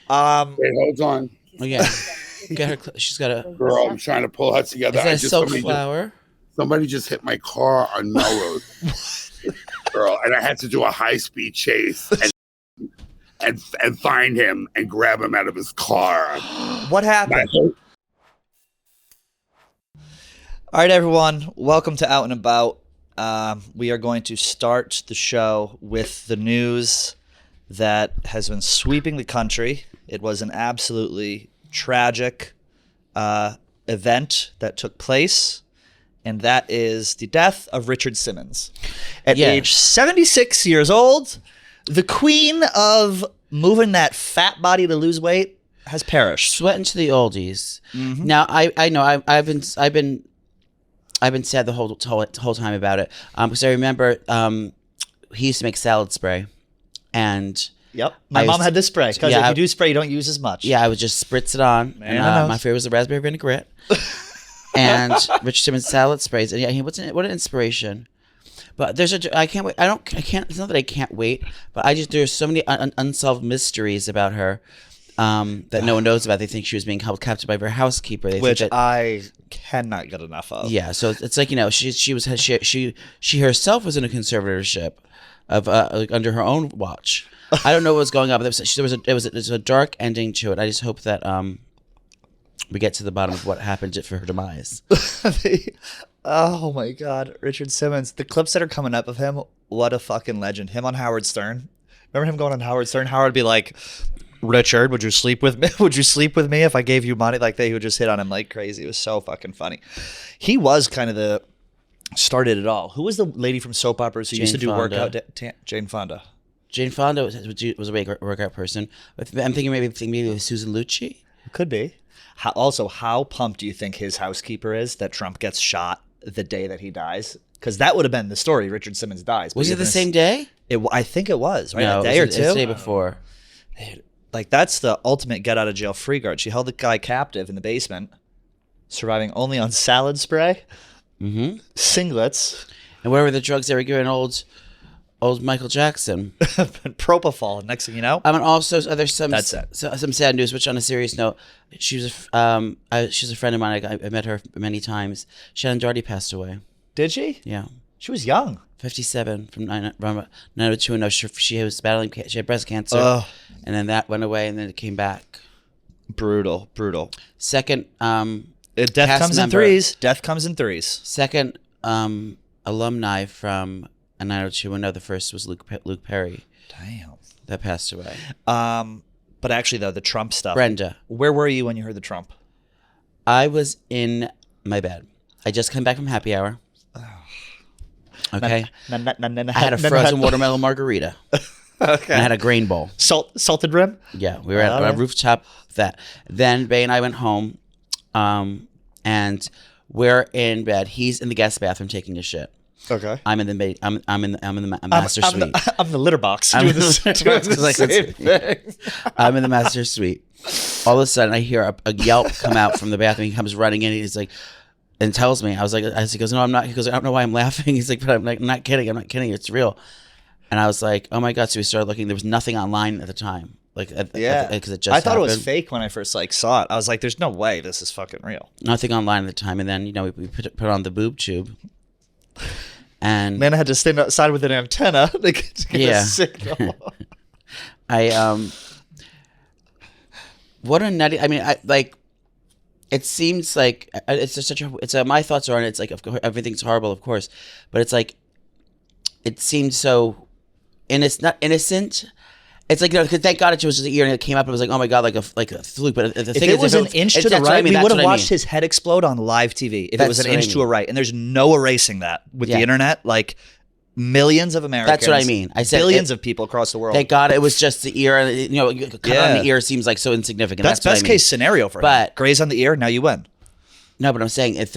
Wait, hold on. Oh yeah, get her. She's got a Girl, I'm trying to pull her together. Is that a silk flower? Somebody just hit my car on Melrose. Girl, and I had to do a high-speed chase and find him and grab him out of his car. What happened? All right, everyone. Welcome to Out and About. We are going to start the show with the news that has been sweeping the country. It was an absolutely tragic event that took place, and that is the death of Richard Simmons. At age 76 years old, the queen of moving that fat body to lose weight has perished. Sweating to the oldies. Mm-hmm. Now I know I've been sad the whole time about it because I remember he used to make salad spray, and my mom had this spray because if you do spray, you don't use as much. Yeah, I would just spritz it on. And, my favorite was the raspberry vinaigrette, and Richard Simmons salad sprays. And yeah, what an inspiration! But I can't wait. I can't. It's not that I can't wait, but there's so many unsolved mysteries about her. That no one knows about. They think she was being held captive by her housekeeper, which I cannot get enough of. Yeah, so it's like, she herself was in a conservatorship of under her own watch. I don't know what was going on, but there was a dark ending to it. I just hope that we get to the bottom of what happened for her demise. Oh my God, Richard Simmons! The clips that are coming up of him, what a fucking legend! Him on Howard Stern. Remember him going on Howard Stern? Howard would be like, Richard, would you sleep with me? Would you sleep with me if I gave you money? Like, they would just hit on him like crazy. It was so fucking funny. He was kind of started it all. Who was the lady from soap operas who used to do workout? Jane Fonda. Jane Fonda was a workout person. I'm thinking maybe it was Susan Lucci. It could be. How pumped do you think his housekeeper is that Trump gets shot the day that he dies? Because that would have been the story. Richard Simmons dies. Was it the same day? I think it was. Right, no, a day or two. It was the day before. Like, that's the ultimate get out of jail free card. She held the guy captive in the basement, surviving only on salad spray, singlets, and where were the drugs they were giving old Michael Jackson? Propofol. Next thing you know, also there's some sad news. Which, on a serious note, she's a friend of mine. I met her many times. Shannen Doherty passed away. Did she? Yeah, she was young. 57 from 902. No, she was battling. She had breast cancer, and then that went away, and then it came back. Brutal. Second, death comes in threes. Death comes in threes. Second, alumni from 90210. The first was Luke Perry. Damn, that passed away. But actually, though, the Trump stuff. Brenda, where were you when you heard the Trump? I was in my bed. I just came back from happy hour. Okay. I had a frozen watermelon margarita. Okay. And I had a grain bowl. Salted rim? Yeah. We were at a rooftop. Then Bay and I went home, and we're in bed. He's in the guest bathroom taking a shit. Okay. I'm in the master suite. I'm the litter box. I'm in the master suite. All of a sudden, I hear a yelp come out from the bathroom. He comes running in. He's like, and tells me. He goes, no, I'm not. He goes, I don't know why I'm laughing. He's like, but I'm not kidding. I'm not kidding. It's real. And I was like, oh my God. So we started looking. There was nothing online at the time. Because it just thought it was fake when I first saw it. I was like, there's no way this is fucking real. Nothing online at the time. And then, we put on the boob tube. And man, I had to stand outside with an antenna to get a signal. What a nutty. I mean, it seems like it's just my thoughts are on it. It's like, of course, everything's horrible, of course, but it's like, it seems so not innocent. It's like, because thank God it was just an ear and it came up and it was like, oh my God, like a fluke. But the thing is, it was an inch to the right, we would have watched his head explode on live TV. If it was an inch to a right, and there's no erasing that with the internet. Like, millions of Americans. That's what I mean. I said billions of people across the world. Thank God it was just the ear. Cut on the ear seems like so insignificant. That's best case scenario for him. But graze on the ear, now you win. No, but I'm saying I have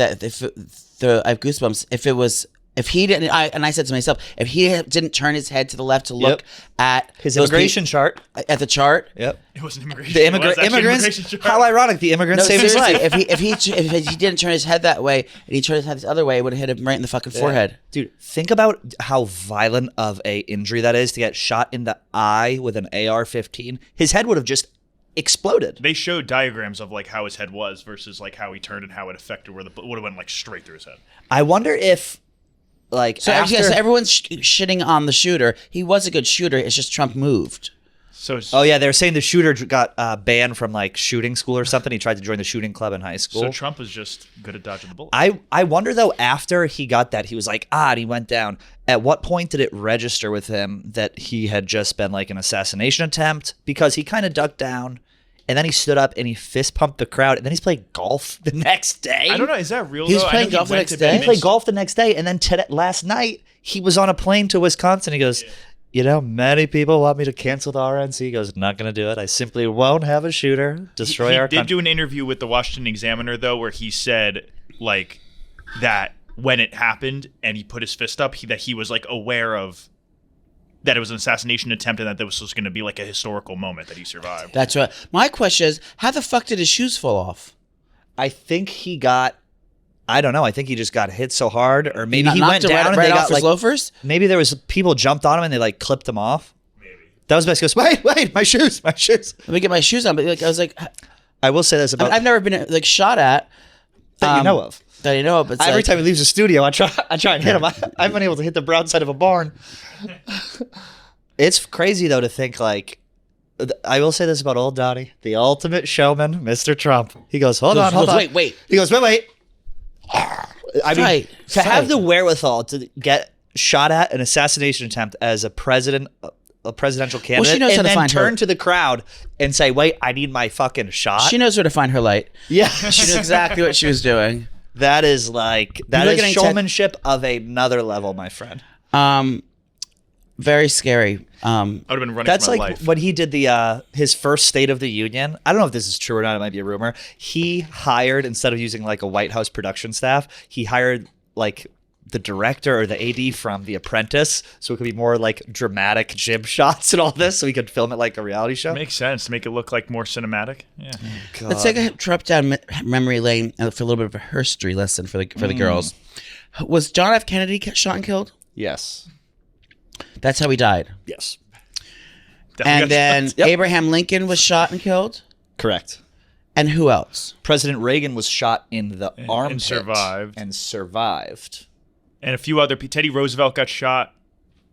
goosebumps. If he didn't, I said to myself, if he didn't turn his head to the left to look at his immigration chart, at the chart, it was an immigration. The immigrants. How ironic! The immigrants saved his life. If he didn't turn his head that way and he turned his head the other way, it would have hit him right in the fucking forehead. Dude, think about how violent of a injury that is to get shot in the eye with an AR-15. His head would have just exploded. They showed diagrams of like how his head was versus like how he turned and how it affected where the bullet would have went like straight through his head. I wonder if like So everyone's shitting on the shooter. He was a good shooter. It's just Trump moved. So oh yeah, they were saying the shooter got banned from like shooting school or something. He tried to join the shooting club in high school. So Trump was just good at dodging the bullet. I wonder though, after he got that, he was like, and he went down. At what point did it register with him that he had just been like an assassination attempt? Because he kind of ducked down, and then he stood up and he fist pumped the crowd, and then he's playing golf the next day. I don't know. Is that real? He was though? playing I know golf the went next to day? bed He played golf the next day, and then last night he was on a plane to Wisconsin. He goes, many people want me to cancel the RNC. He goes, not going to do it. I simply won't have a shooter destroy our country. He did do an interview with the Washington Examiner, though, where he said, like, that when it happened and he put his fist up, that he was, like, aware of that it was an assassination attempt and that this was going to be, like, a historical moment that he survived. That's right. My question is, how the fuck did his shoes fall off? I think he got, I don't know. I think he just got hit so hard, or maybe he went down and right they off got his like loafers. maybe there was people jumped on him and they like clipped him off. Maybe. That was best. He goes, wait, my shoes. Let me get my shoes on. But like, I was like, I will say this about I've never been like shot at that you know of. That you know of. But Every time he leaves the studio, I try and hit him. I've been able to hit the brown side of a barn. It's crazy though to think like. I will say this about old Donnie, the ultimate showman, Mr. Trump. He goes, hold on. Wait. He goes, wait. I mean, to have the wherewithal to get shot at an assassination attempt as a presidential candidate, she knows how and to then find turn her. to the crowd and say, wait, I need my fucking shot. She knows where to find her light. Yeah. She knew exactly what she was doing. That is like, that You're is getting showmanship of another level, my friend. Very scary. I would have been running That's for my like life. when he did the his first State of the Union. I don't know if this is true or not. It might be a rumor. He hired, instead of using like a White House production staff, he hired like the director or the AD from The Apprentice, so it could be more like dramatic jib shots and all this, so he could film it like a reality show. Makes sense to make it look like more cinematic. Yeah. Let's take a trip down memory lane for a little bit of a history lesson for the girls. Was John F. Kennedy shot and killed? Yes. That's how he died. Yes. Definitely And then Abraham Lincoln was shot and killed. Correct. And who else? President Reagan was shot in the armpit survived. And survived. And a few other. Teddy Roosevelt got shot.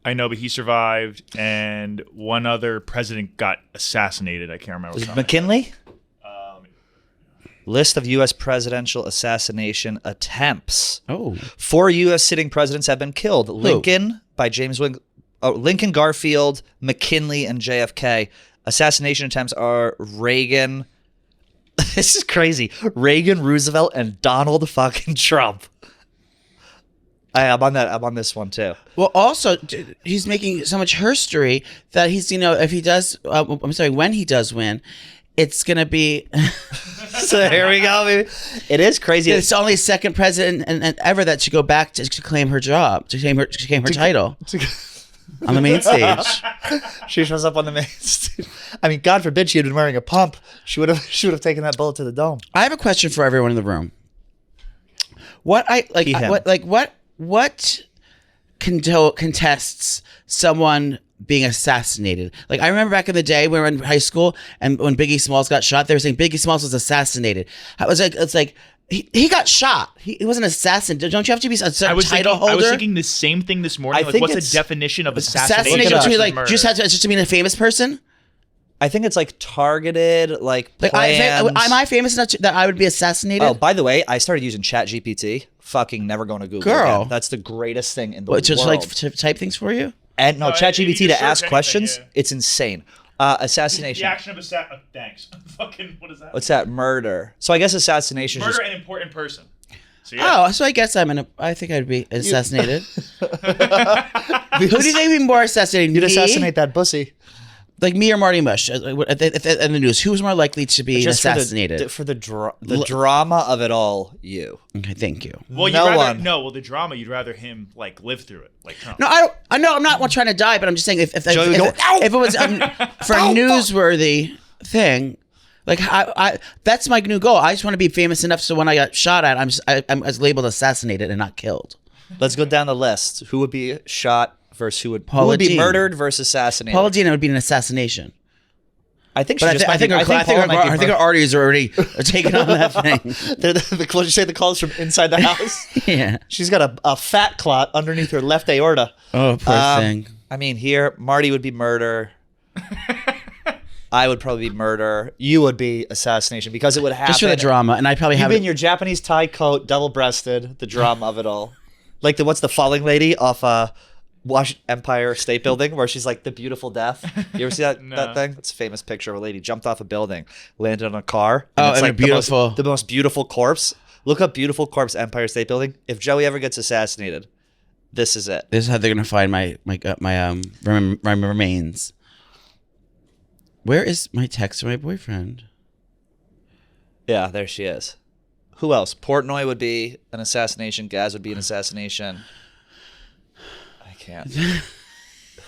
I know, but he survived. And one other president got assassinated. I can't remember. Was it McKinley? List of U.S. presidential assassination attempts. Oh. 4 U.S. sitting presidents have been killed. Lincoln by James Lincoln, Garfield, McKinley, and JFK. Assassination attempts are Reagan. This is crazy. Reagan, Roosevelt, and Donald fucking Trump. I'm on this one too. Well, also, he's making so much history that he's, if he does, when he does win, it's going to be. So here we go, baby. It is crazy. It's only the second president and ever that should go back to claim her job, to claim her title on the main stage. She shows up on the main stage. I mean, God forbid she had been wearing a pump. She would have taken that bullet to the dome. I have a question for everyone in the room. What contests someone being assassinated? Like, I remember back in the day when we were in high school and when Biggie Smalls got shot, they were saying Biggie Smalls was assassinated. It's like he got shot. He wasn't an assassin. Don't you have to be a title holder? I was thinking the same thing this morning. Like, what's the definition of assassination? Assassination, like, just to be a famous person? I think it's like targeted, like plans. Am I famous enough that I would be assassinated? Oh, by the way, I started using ChatGPT. Fucking never going to Google. Girl. Again. That's the greatest thing in the world. Just like to type things for you? And no, ChatGPT to ask anything, questions, yeah. It's insane. Assassination. The action of assassination. Thanks. Fucking, what is that? What's that? Murder. So I guess assassination is Murder just... an important person. So, yeah. Oh, so I guess I think I'd be assassinated. Who do you think would be more assassinated? You'd Me? assassinate that pussy. Like me or Marty Mush in the news? Who's more likely to be Just assassinated? For the drama of it all, you. Okay, thank you. Well, the drama, you'd rather him like live through it, like Trump. No, I'm not trying to die, but I'm just saying if it was for a newsworthy thing, like I that's my new goal. I just want to be famous enough so when I got shot at, I'm labeled assassinated and not killed. Let's go down the list. Who would be shot versus who would be Dean. murdered versus assassinated? Paula Deen would be an assassination. I think she But just I think our arteries are already taking on that thing. You say the clothes from inside the house? Yeah. She's got a fat clot underneath her left aorta. Oh, poor thing. I mean, here, Marty would be murder. I would probably be murder. You would be assassination because it would happen. Just for the drama. And I'd probably You'd have be in your Japanese tie coat, double-breasted, the drama of it all. Like what's the falling lady off Empire State Building where she's like the beautiful death? You ever see that thing? It's a famous picture of a lady jumped off a building, landed on a car. And it's like the most beautiful corpse. Look up beautiful corpse Empire State Building. If Joey ever gets assassinated, this is it. This is how they're gonna find my remains. Where is my text from my boyfriend? Yeah, there she is. Who else? Portnoy would be an assassination. Gaz would be an assassination. I can't.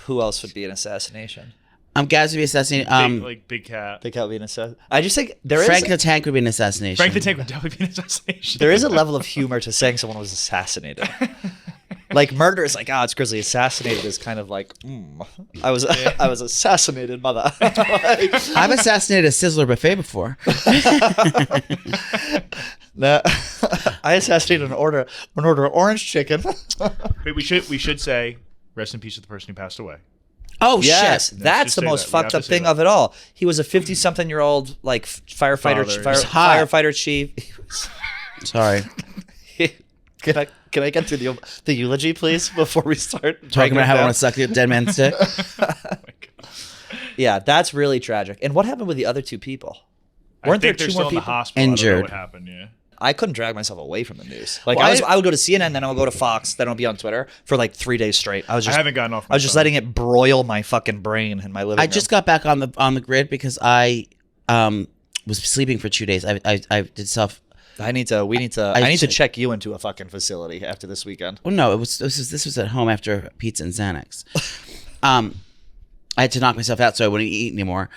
Who else would be an assassination? Gaz would be assassinated. Big Cat. Big Cat would be an assassination. I just think Frank the Tank would be an assassination. Frank the Tank would definitely be an assassination. There is a level of humor to saying someone was assassinated. Like murder is like, it's grisly. Assassinated is kind of like, I was assassinated, mother. I've assassinated a Sizzler buffet before. No, I assassinated an order of orange chicken. Wait, we should say rest in peace to the person who passed away. Oh yes, shit! that's the most fucked up thing of it all. He was a 50-something-year-old like firefighter chief. Sorry. Can I get through the eulogy, please, before we start talking about how I want to suck the dead man's dick? Oh my God. Yeah, that's really tragic. And what happened with the other two people? Weren't there two more people in the hospital? Injured? I don't know what happened? Yeah. I couldn't drag myself away from the news. Like I would go to CNN, then I would go to Fox, then I would be on Twitter for like 3 days straight. I haven't gotten off. I was just letting it broil my fucking brain in my living room. I just got back on the grid because I was sleeping for 2 days. I did self. I need to check you into a fucking facility after this weekend. Well, no, this was at home after pizza and Xanax. I had to knock myself out so I wouldn't eat anymore.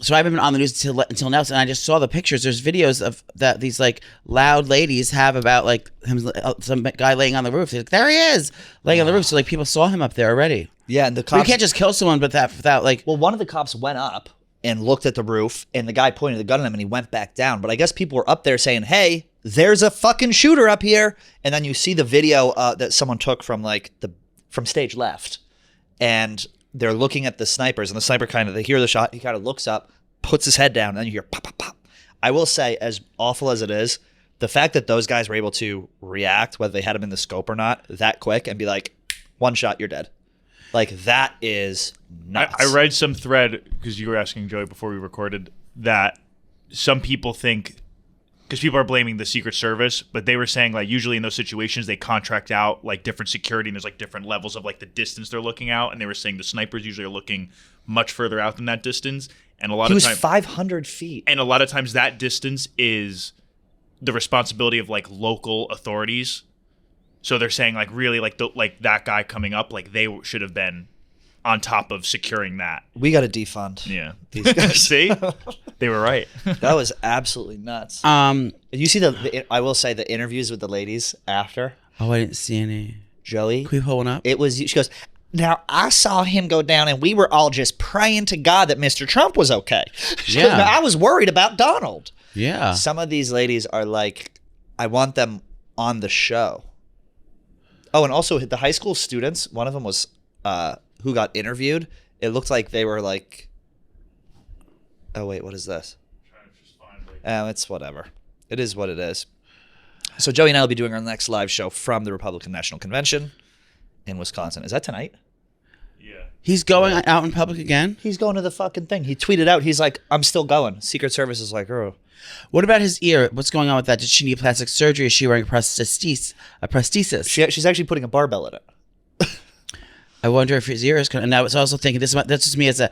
So I haven't been on the news until now, and I just saw the pictures. There's videos of that these like loud ladies have about like him, some guy laying on the roof. They're like, there he is, laying on the roof. So like people saw him up there already. Yeah, and the cops. You can't just kill someone, without like. Well, one of the cops went up and looked at the roof, and the guy pointed the gun at him, and he went back down. But I guess people were up there saying, "Hey, there's a fucking shooter up here." And then you see the video that someone took from from stage left, and they're looking at the snipers, and the sniper they hear the shot, he kind of looks up, puts his head down, and then you hear pop, pop, pop. I will say, as awful as it is, the fact that those guys were able to react, whether they had him in the scope or not, that quick, and be like, one shot, you're dead. Like, that is nuts. I read some thread, because you were asking Joey before we recorded, that some people think, because people are blaming the Secret Service, but they were saying like usually in those situations they contract out like different security, and there's like different levels of like the distance they're looking out, and they were saying the snipers usually are looking much further out than that distance, and a lot of times he was 500 feet, and a lot of times that distance is the responsibility of like local authorities. So they're saying like really like that guy coming up, like they should have been on top of securing that. We got to defund. Yeah. These guys. See? They were right. That was absolutely nuts. You see I will say the interviews with the ladies after. Oh, I didn't see any. Joey. Can we pull one up? She goes, now I saw him go down and we were all just praying to God that Mr. Trump was okay. Yeah. I was worried about Donald. Yeah. Some of these ladies are like, I want them on the show. Oh, and also the high school students, one of them was who got interviewed. It looked like they were like, oh wait, what is this? It's whatever. It is what it is. So Joey and I will be doing our next live show from the Republican National Convention in Wisconsin. Is that tonight? Yeah. He's going out in public again? He's going to the fucking thing. He tweeted out, he's like, I'm still going. Secret Service is like, oh. What about his ear? What's going on with that? Did she need plastic surgery? Is she wearing a prosthesis? She's actually putting a barbell in it. I wonder if his ear is. And I was also thinking that's just me as a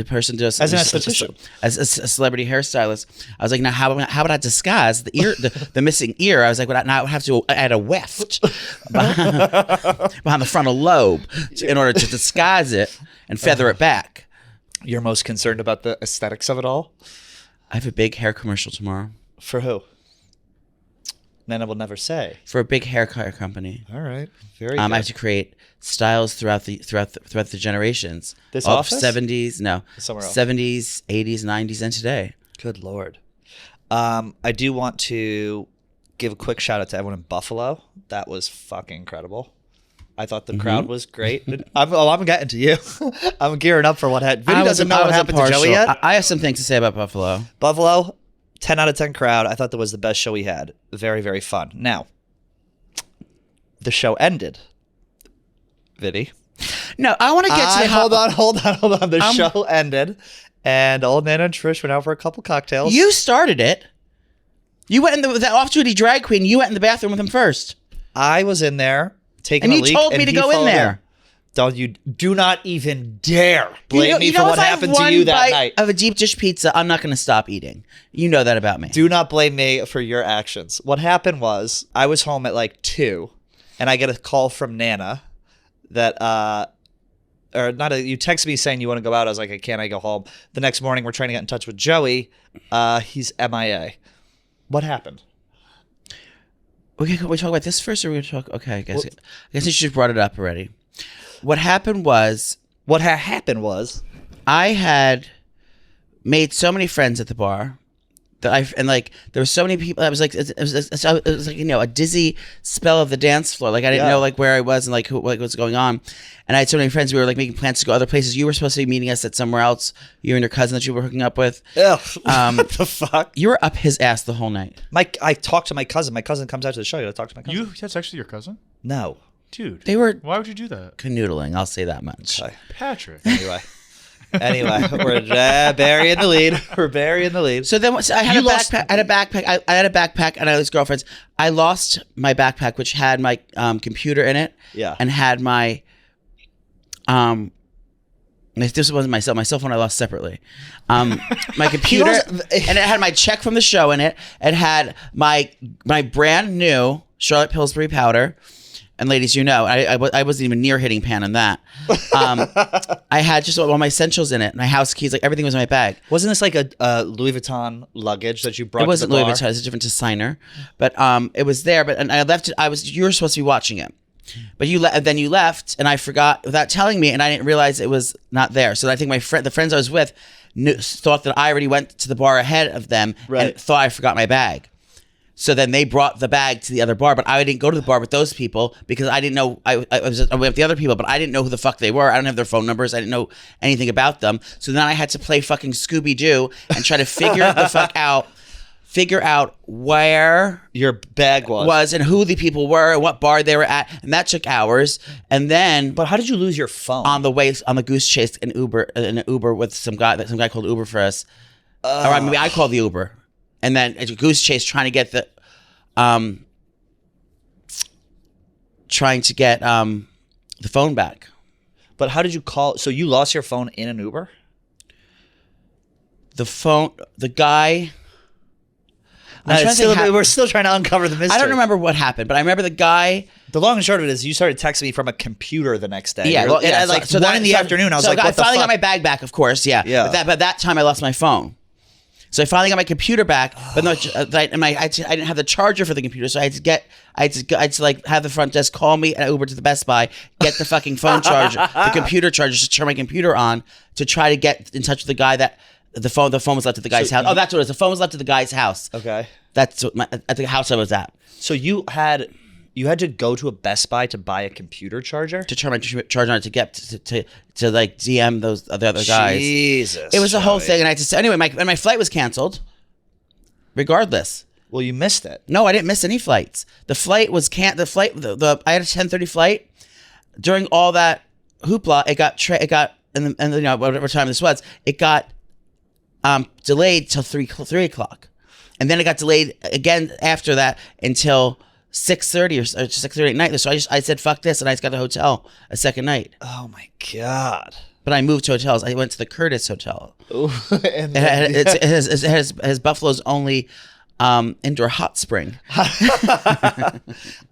person does as an esthetician, as a celebrity hairstylist. I was like, now how would I disguise the ear, the missing ear? I was like, now I would have to add a weft behind the frontal lobe in order to disguise it and feather it back. You're most concerned about the aesthetics of it all? I have a big hair commercial tomorrow. For who? Nana will never say. For a big haircut company. All right, very good. I have to create styles throughout the generations. This All office? 70s, no, Somewhere else. 70s, 80s, 90s, and today. Good Lord. I do want to give a quick shout out to everyone in Buffalo. That was fucking incredible. I thought the crowd was great. I'm getting to you. I'm gearing up for what happened. Vinny doesn't know what happened to Joey yet. I have some things to say about Buffalo. Buffalo, 10 out of 10 crowd. I thought that was the best show we had. Very, very fun. Now, the show ended. Vinny. No, I want to get to the Hold on. The show ended, and old Nana and Trish went out for a couple cocktails. You started it. You went in that off-duty drag queen. You went in the bathroom with him first. I was in there taking and a leak. You told me to go in there. Do not even dare blame me for what happened to you that night. Of a deep dish pizza, I'm not going to stop eating. You know that about me. Do not blame me for your actions. What happened was I was home at like 2, and I get a call from Nana that you text me saying you want to go out. I was like, I go home. The next morning, we're trying to get in touch with Joey. He's MIA. What happened? We talk about this first, or we talk? Okay, I guess you just brought it up already. What happened was I had made so many friends at the bar that there were so many people. I was like, it was like a dizzy spell of the dance floor. Like I didn't know like where I was and like what was going on. And I had so many friends. We were like making plans to go other places. You were supposed to be meeting us at somewhere else. You and your cousin that you were hooking up with. Ugh, what the fuck? You were up his ass the whole night. I talked to my cousin. My cousin comes out to the show. You gotta talk to my cousin. That's actually your cousin? No. Dude. They were. Why would you do that? Canoodling. I'll say that much. Okay. Patrick. Anyway, we're burying the lead. So then I had a backpack. I had a backpack and I had his girlfriend's. I lost my backpack, which had my computer in it. Yeah. And had my this wasn't my cell phone I lost separately. My computer and it had my check from the show in it. It had my brand new Charlotte Pillsbury powder. And ladies, you know, I wasn't even near hitting pan on that. I had just all my essentials in it. My house keys, like everything was in my bag. Wasn't this like a Louis Vuitton luggage that you brought? It wasn't to the Louis bar? Vuitton. It was a different designer, but it was there. But and I left it. You were supposed to be watching it, but then you left, and I forgot without telling me, and I didn't realize it was not there. So I think the friends I was with, thought that I already went to the bar ahead of them, and thought I forgot my bag. So then they brought the bag to the other bar, but I didn't go to the bar with those people because I didn't know. I went with the other people, but I didn't know who the fuck they were. I don't have their phone numbers. I didn't know anything about them. So then I had to play fucking Scooby-Doo and try to figure the fuck out, where your bag was and who the people were and what bar they were at, and that took hours. And then, but how did you lose your phone on the way on the goose chase in an Uber with some guy called Uber for us, or I mean I called the Uber. And then a goose chase trying to get the phone back. But how did you call? So you lost your phone in an Uber? The guy. We're still trying to uncover the mystery. I don't remember what happened, but I remember the guy. The long and short of it is you started texting me from a computer the next day. Yeah, so 1 in the afternoon. I was like, what the fuck? I finally got my bag back, of course, yeah. But that time I lost my phone. So I finally got my computer back, but no, I didn't have the charger for the computer, so I had to like have the front desk call me and Uber to the Best Buy, get the fucking phone charger, the computer charger, just turn my computer on to try to get in touch with the guy that the phone was left at the guy's house. Oh, that's what it is. The phone was left at the guy's house. Okay, that's at the house I was at. So you had to go to a Best Buy to buy a computer charger to turn my charger on to get to like DM the other guys. Jesus, it was a whole thing, and I had to say anyway. My flight was canceled. Regardless. Well, you missed it. No, I didn't miss any flights. The flight was I had a 10:30 flight. During all that hoopla, it got and you know whatever time this was, it got delayed till 3 o'clock, and then it got delayed again after that until 6:30 or 6:30 at night. So I said fuck this, and I just got the hotel a second night. Oh my god! But I moved hotels. I went to the Curtis Hotel. Ooh, and it has Buffalo's only indoor hot spring. I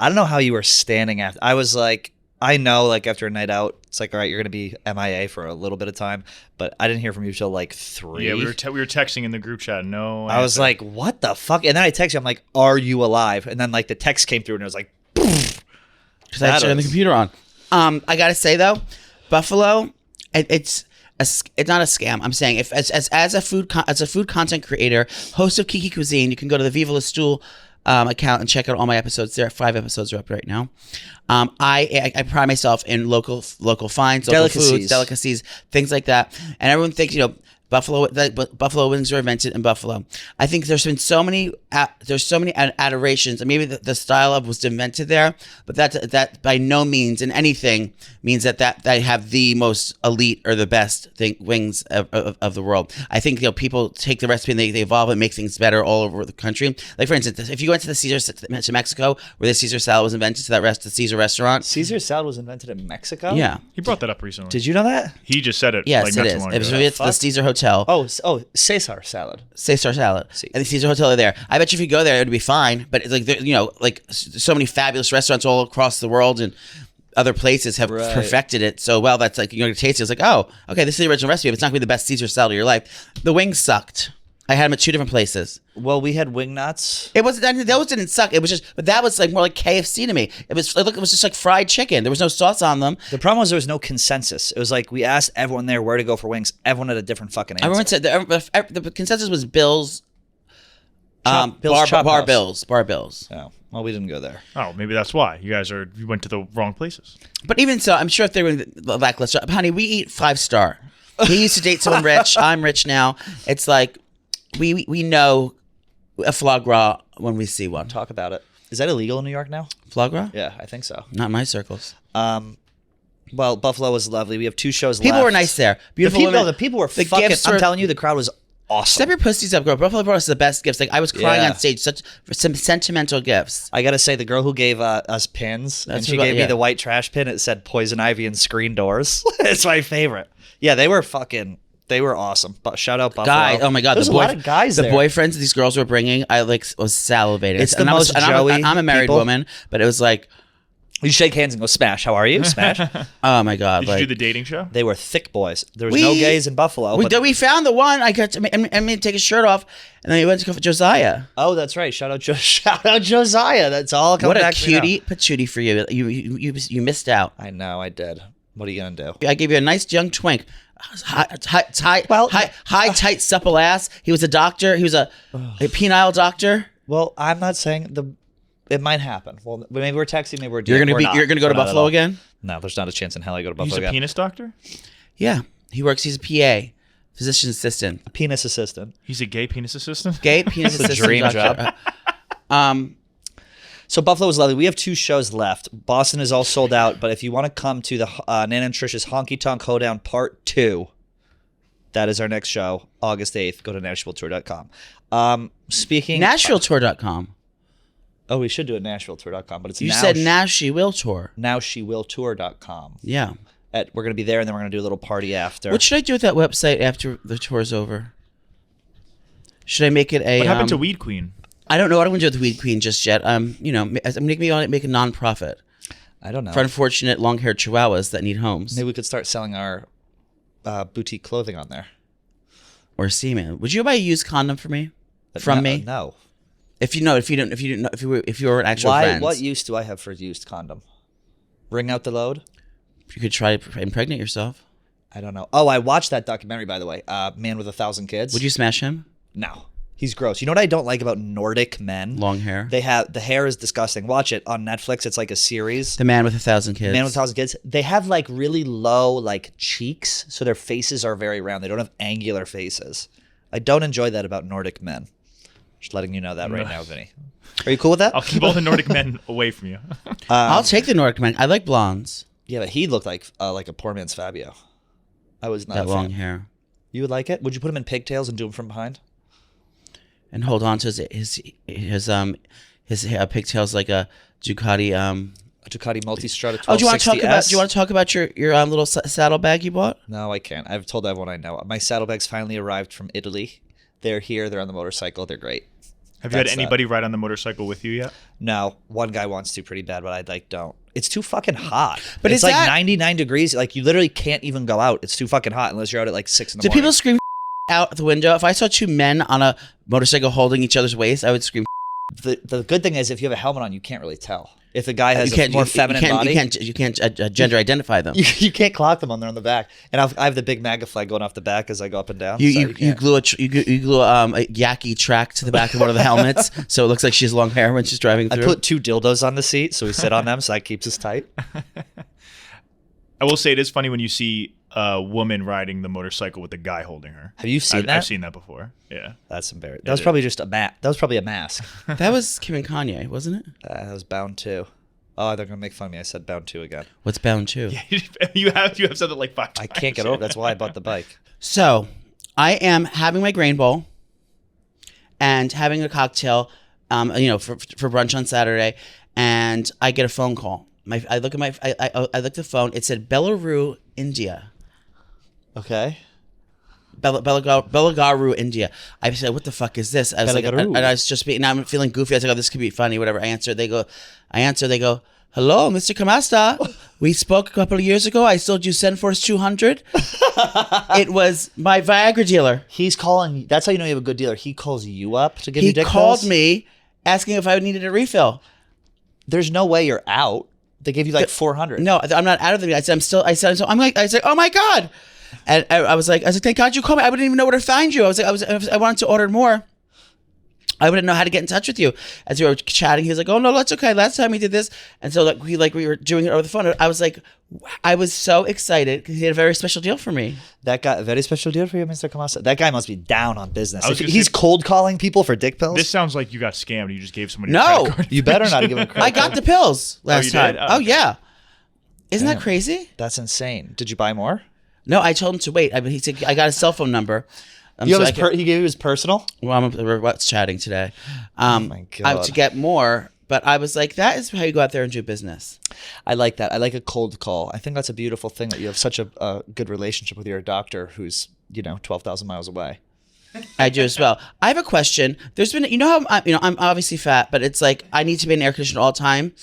don't know how you were standing after. I was like, I know, like, after a night out, it's like, all right, you're going to be MIA for a little bit of time, but I didn't hear from you till like 3. Yeah, we were texting in the group chat. No, I was like, what the fuck? And then I texted you, I'm like, are you alive? And then like the text came through and it was like, because I turned the computer on. I gotta say though, Buffalo, it's not a scam. I'm saying if as a food content creator, host of Kiki Cuisine, you can go to the Viva La Stool account and check out all my episodes. There are 5 episodes are up right now. I pride myself in local finds, local foods, delicacies, things like that. And everyone thinks, Buffalo wings were invented in Buffalo. I think there's been so many adorations, and maybe the style of was invented there, but that by no means in anything means that they have the most elite or the best wings of the world. I think people take the recipe and they evolve and make things better all over the country. Like for instance, if you went to to Mexico, where the Caesar salad was invented, to the Caesar restaurant. Caesar salad was invented in Mexico? Yeah, he brought that up recently. Did you know that? He just said it. Yes, it is. It was at the Caesar Hotel. Oh, Caesar salad. Caesar salad. And the Caesar Hotel are there. I bet you if you go there, it would be fine. But it's like, so many fabulous restaurants all across the world and other places have perfected it so well. That's like, you're going to taste it. It's like, oh, okay, this is the original recipe. But it's not going to be the best Caesar salad of your life. The wings sucked. I had them at 2 different places. Well, we had wing nuts. It wasn't. Those didn't suck. It was just, but that was like more like KFC to me. It was just like fried chicken. There was no sauce on them. The problem was there was no consensus. It was like we asked everyone there where to go for wings. Everyone had a different fucking answer. Everyone said the consensus was Bill's. Bar Bills. Oh, well, we didn't go there. Oh, maybe that's why you went to the wrong places. But even so, I'm sure if they were lackluster, honey, we eat 5-star. He used to date someone rich. I'm rich now. It's like we know a foie gras when we see one. Talk about it. Is that illegal in New York now? Foie gras? Yeah, I think so. Not in my circles. Well, Buffalo was lovely. We have 2 shows left. People were nice there. Beautiful women. The people were fucking. I'm telling you, the crowd was awesome. Step your pussies up, girl. Buffalo brought us the best gifts. Like, I was crying on stage. Some sentimental gifts. I gotta say, the girl who gave us pins, and she gave me the white trash pin. It said poison ivy and screen doors. It's my favorite. Yeah, they were awesome. But shout out Buffalo. Guys, oh my God, there's a lot of guys there. The boyfriends these girls were bringing, I was salivating. It's the most Joey. I'm a married woman, but it was like, you shake hands and go, smash. How are you? Smash. Oh my God! Did you do the dating show? They were thick boys. There was no gays in Buffalo. We found the one. I got to take his shirt off, and then he went to go for Josiah. Oh, that's right. Shout out Josiah. That's all coming back. What a cutie patootie for you. You missed out. I know. I did. What are you gonna do? I gave you a nice young twink. Tight, supple ass. He was a doctor. He was a penile doctor. Well, I'm not saying it might happen. Well, maybe we're texting. Maybe we're doing. You're gonna go to Buffalo again? No, there's not a chance in hell I go to Buffalo again. He's a penis doctor? Yeah, he's a PA, physician assistant. A penis assistant. He's a gay penis assistant. Gay penis assistant. Dream doctor. job. So Buffalo was lovely. We have 2 shows left. Boston is all sold out, but if you want to come to the Nana and Trish's Honky Tonk Hoedown Part 2, that is our next show, August 8th. Go to NashvilleTour.com. NashvilleTour.com. Oh, we should do it NashvilleTour.com, but it's You said Now She Will Tour. NowSheWillTour.com. Yeah. We're going to be there, and then we're going to do a little party after. What should I do with that website after the tour's over? Should I make it a... What happened to Weed Queen? I don't know what I'm going to do with Weed Queen just yet. I'm maybe I'll make a non-profit. I don't know. For unfortunate long-haired chihuahuas that need homes. Maybe we could start selling our boutique clothing on there. Or semen. Would you buy a used condom for me? Me? No. If you were an actual friend. What use do I have for a used condom? Ring out the load? You could try to impregnate yourself. I don't know. Oh, I watched that documentary, by the way. Man with 1,000 Kids. Would you smash him? No. He's gross. You know what I don't like about Nordic men? Long hair. The hair is disgusting. Watch it on Netflix. It's like a series. The Man with 1,000 Kids. Man with 1,000 Kids. They have like really low like cheeks, so their faces are very round. They don't have angular faces. I don't enjoy that about Nordic men. Just letting you know that right now, Vinny. Are you cool with that? I'll keep all the Nordic men away from you. I'll take the Nordic men. I like blondes. Yeah, but he looked like a poor man's Fabio. I was not that a fan. long hair. You would like it? Would you put him in pigtails and do him from behind? And hold on to his pigtails like a Ducati. A Ducati Multistrada 1260S. Oh, do you want to talk about your little saddlebag you bought? No, I can't. I've told everyone I know. My saddlebags finally arrived from Italy. They're here. They're on the motorcycle. They're great. Have you had anybody ride on the motorcycle with you yet? No. One guy wants to pretty bad, but I don't. It's too fucking hot. But it's is like that- 99 degrees. Like you literally can't even go out. It's too fucking hot unless you're out at like 6 in the Do morning. people scream out the window? If I saw two men on a motorcycle holding each other's waist, I would scream. The good thing is if you have a helmet on, you can't really tell. If a guy has a more feminine body, you can't gender identify them. you can't clock them on there on the back. And I have the big MAGA flag going off the back as I go up and down. You glue a yaki track to the back of one of the helmets, so it looks like she has long hair when she's driving I through. put 2 dildos on the seat, so we sit on them, so that keeps us tight. I will say it is funny when you see a woman riding the motorcycle with a guy holding her. Have you seen that? I've seen that before. Yeah, that's embarrassing. That was probably just that was probably a mask. That was Kim and Kanye, wasn't it? That was Bound 2. Oh, they're gonna make fun of me. I said Bound 2 again. What's Bound 2? you have said it like 5 times. I can't get over. That's why I bought the bike. So, I am having my grain bowl and having a cocktail, for brunch on Saturday, and I get a phone call. I look at I look at the phone. It said Belarus, India. Okay. Belagaru, India. I said, "What the fuck is this?" I was Belagaru. and I was just now I'm feeling goofy. I was like, "Oh, this could be funny, whatever." I answer. They go, "Hello, Mr. Kamasta. We spoke a couple of years ago. I sold you Senforce 200. It was my Viagra dealer. He's calling. That's how you know you have a good dealer. He calls you up to give He you dick called pills? me asking if I needed a refill. There's no way you're out. They gave you like 400. No, I'm not out of the. I said, I said, "Oh my God." And I was like, "Thank God you called me. I wouldn't even know where to find you." I wanted to order more. I wouldn't know how to get in touch with you. As we were chatting, he was like, "Oh no, that's okay. Last time we did this," and so we were doing it over the phone. I was like, I was so excited because he had a very special deal for me. That guy, a very special deal for you, Mr. Kamasa. That guy must be down on business. I was gonna He's say- cold calling people for dick pills. This sounds like you got scammed. You just gave somebody No. a credit card. You better not give him a credit I got the pills last you time. did? Oh Okay. yeah, isn't Damn. that crazy? That's insane. Did you buy more? No, I told him to wait. He said I got a cell phone number. You so have I his could- he gave you his personal? Well, we're what's chatting today. my God. To get more, but I was like, that is how you go out there and do business. I like that. I like a cold call. I think that's a beautiful thing that you have such a good relationship with your doctor who's, 12,000 miles away. I do as well. I have a question. There's been, how I'm obviously fat, but it's like I need to be in air conditioning all the time,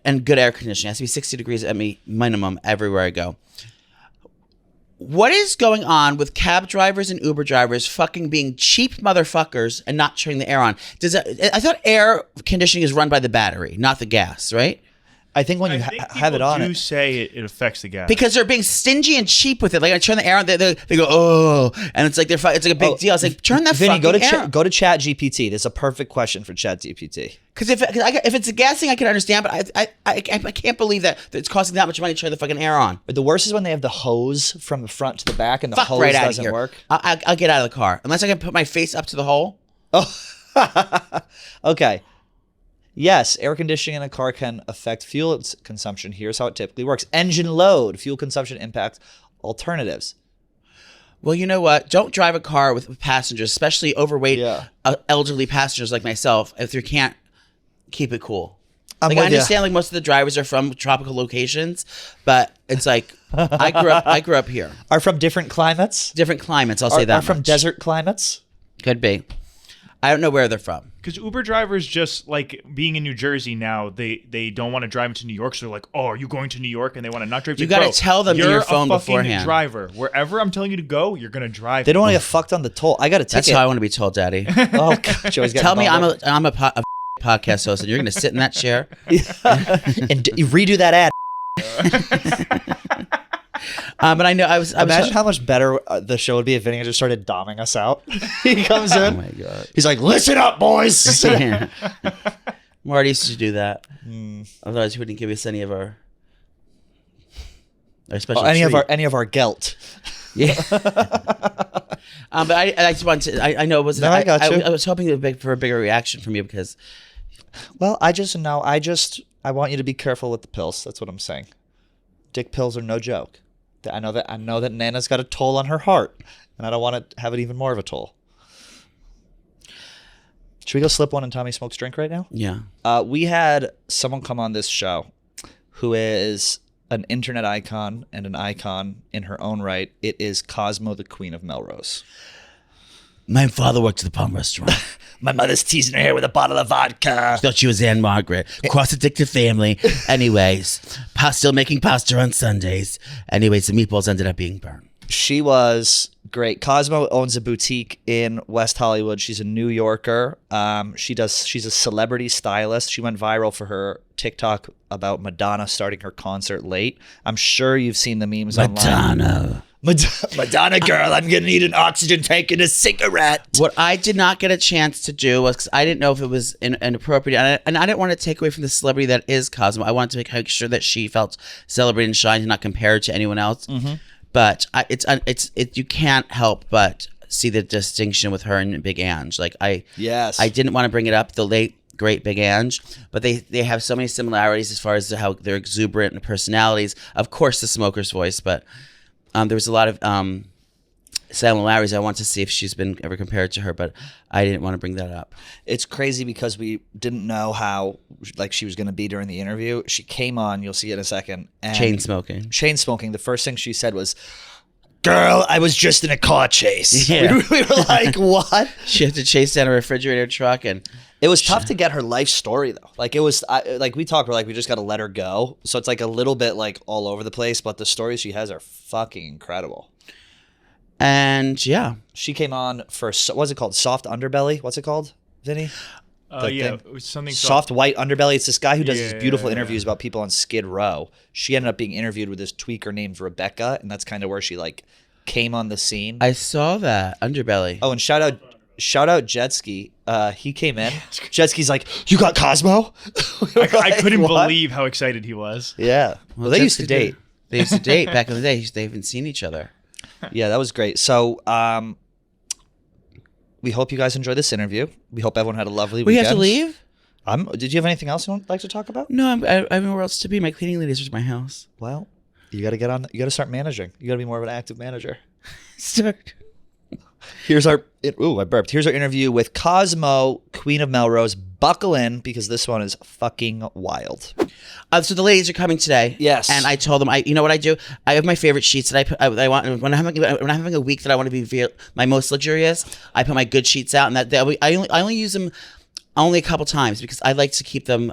and good air conditioning. It has to be 60 degrees at me minimum everywhere I go. What is going on with cab drivers and Uber drivers fucking being cheap motherfuckers and not turning the air on? I thought air conditioning is run by the battery, not the gas, right? I think when you I think have it people on, do say it affects the gas. Because they're being stingy and cheap with it. Like I turn the air on, they go, "Oh," and it's like it's like a big deal. It's like turn that Vinny, fucking air on. go to Chat GPT. This is a perfect question for Chat GPT. Because if it's a gas thing, I can understand, but I can't believe that it's costing that much money to turn the fucking air on. But the worst is when they have the hose from the front to the back and the Fuck hose right out of doesn't here. work. I'll get out of the car unless I can put my face up to the hole. Okay. Yes, air conditioning in a car can affect fuel consumption. Here's how it typically works. Engine load, fuel consumption impacts alternatives. Well, you know what? Don't drive a car with passengers, especially overweight, Yeah. elderly passengers like myself, if you can't keep it cool. I'm I with ya. understand like most of the drivers are from tropical locations, but it's like I grew up here. Are from different climates? Different climates, I'll say that Are from much. desert climates? Could be. I don't know where they're from. Because Uber drivers, just like being in New Jersey now, they don't want to drive into New York. So they're like, "Oh, are you going to New York?" And they want to not drive. You got gotta tell them in your phone You're a fucking beforehand. driver. Wherever I'm telling you to go, you're gonna drive. They don't want to get fucked on the toll. I got a ticket. That's how I want to be told, Daddy. Oh, God, Joey's getting Tell me bummed I'm a podcast host and you're going to sit in that chair. and redo that ad. But I know I was Imagine how much better the show would be if Vinny just started doming us out. He comes in. Oh my God. He's like, "Listen up, boys." Marty used to do that. Otherwise, he wouldn't give us any of our special any treat. of our gelt. Yeah. But I just wanted to, I know it was No, I got you. I was hoping for a bigger reaction from you because Well, I want you to be careful with the pills. That's what I'm saying. Dick pills are no joke. I know that Nana's got a toll on her heart, and I don't want to have it even more of a toll. Should we go slip one in Tommy Smoke's drink right now? yeah. We had someone come on this show who is an internet icon and an icon in her own right. It is Cosmo, the Queen of Melrose. My father worked at the Palm restaurant. My mother's teasing her hair with a bottle of vodka. Thought she was Anne Margaret. Cross-addicted family. Anyways, still making pasta on Sundays. Anyways, the meatballs ended up being burned. She was great. Cosmo owns a boutique in West Hollywood. She's a New Yorker. She's a celebrity stylist. She went viral for her TikTok about Madonna starting her concert late. I'm sure you've seen the memes online. Madonna girl, I'm gonna need an oxygen tank and a cigarette. What I did not get a chance to do was because I didn't know if it was inappropriate, and I didn't want to take away from the celebrity that is Cosmo. I wanted to make sure that she felt celebrated and shined and not compared to anyone else. Mm-hmm. But you can't help but see the distinction with her and Big Ange. Like I didn't want to bring it up, the late great Big Ange, but they have so many similarities as far as how they're exuberant personalities. Of course, the smoker's voice, but there was a lot of similarities. I want to see if she's been ever compared to her, but I didn't want to bring that up. It's crazy because we didn't know how she was going to be during the interview. She came on, you'll see it in a second. And chain smoking. The first thing she said was, "Girl, I was just in a car chase." Yeah. We were like, what? She had to chase down a refrigerator truck, and it was tough to get her life story though. Like it was, like we talked, we're like, we just got to let her go. So it's like a little bit like all over the place, but the stories she has are fucking incredible. And yeah, she came on for, what's it called? Soft Underbelly. What's it called, Vinny? It was something soft white underbelly. It's this guy who does these beautiful interviews about people on Skid Row. She ended up being interviewed with this tweaker named Rebecca, and that's kind of where she like came on the scene. I saw that Underbelly. Oh, and shout out Jetski. He came in. Jetski's like, "You got Cosmo?" I couldn't believe how excited he was. Yeah. Well, they used to date. They used to date back in the day. They haven't seen each other. Yeah, that was great. So, we hope you guys enjoyed this interview. We hope everyone had a lovely weekend. We have to leave? Did you have anything else you would like to talk about? No, I have nowhere else to be. My cleaning ladies are at my house. Well, you got to get on. You got to start managing. You got to be more of an active manager. Start. Here's our. I burped. Here's our interview with Cosmo, Queen of Melrose. Buckle in because this one is fucking wild. So the ladies are coming today. Yes. And I told them, you know what I do? I have my favorite sheets that I want when I'm having a week that I want to be my most luxurious. I put my good sheets out, and I only use them only a couple times because I like to keep them,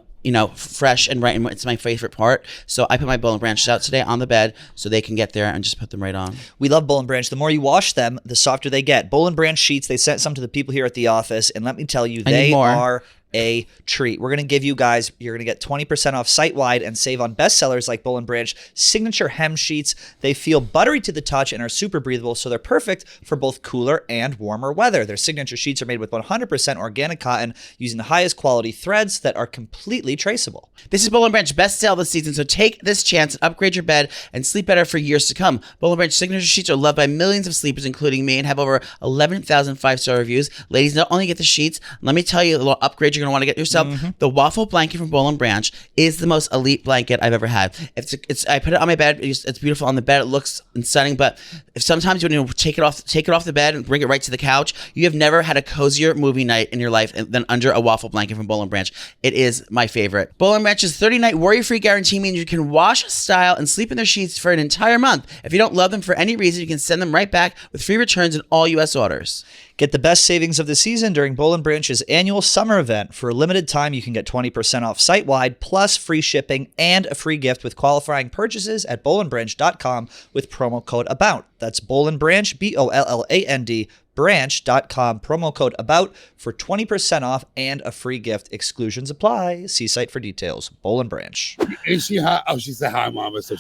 fresh and right. And it's my favorite part. So I put my Boll & Branches out today on the bed so they can get there and just put them right on. We love Boll & Branch. The more you wash them, the softer they get. Boll & Branch sheets, they sent some to the people here at the office. And let me tell you, they are a treat. We're going to give you guys, you're going to get 20% off site-wide and save on bestsellers like Boll & Branch signature hem sheets. They feel buttery to the touch and are super breathable, so they're perfect for both cooler and warmer weather. Their signature sheets are made with 100% organic cotton using the highest quality threads that are completely traceable. This is Boll & Branch best sale this season, so take this chance and upgrade your bed and sleep better for years to come. Boll & Branch signature sheets are loved by millions of sleepers, including me, and have over 11,000 5-star reviews. Ladies, not only get the sheets, let me tell you, the little upgrade you're going to want to get yourself. Mm-hmm. The waffle blanket from Boll & Branch is the most elite blanket I've ever had. I put it on my bed. It's beautiful on the bed. It looks stunning. But if sometimes when you take it off the bed and bring it right to the couch, you have never had a cozier movie night in your life than under a waffle blanket from Boll & Branch. It is my favorite. Boll & Branch's 30-night worry-free guarantee means you can wash, style, and sleep in their sheets for an entire month. If you don't love them for any reason, you can send them right back with free returns in all U.S. orders. Get the best savings of the season during Boll & Branch's annual summer event. For a limited time, you can get 20% off site-wide, plus free shipping and a free gift with qualifying purchases at bollandbranch.com with promo code ABOUT. That's Boll & Branch, BOLLAND, branch.com, promo code ABOUT for 20% off and a free gift. Exclusions apply. See site for details. Boll & Branch. Is she hot? Oh, she said hi, Mama. So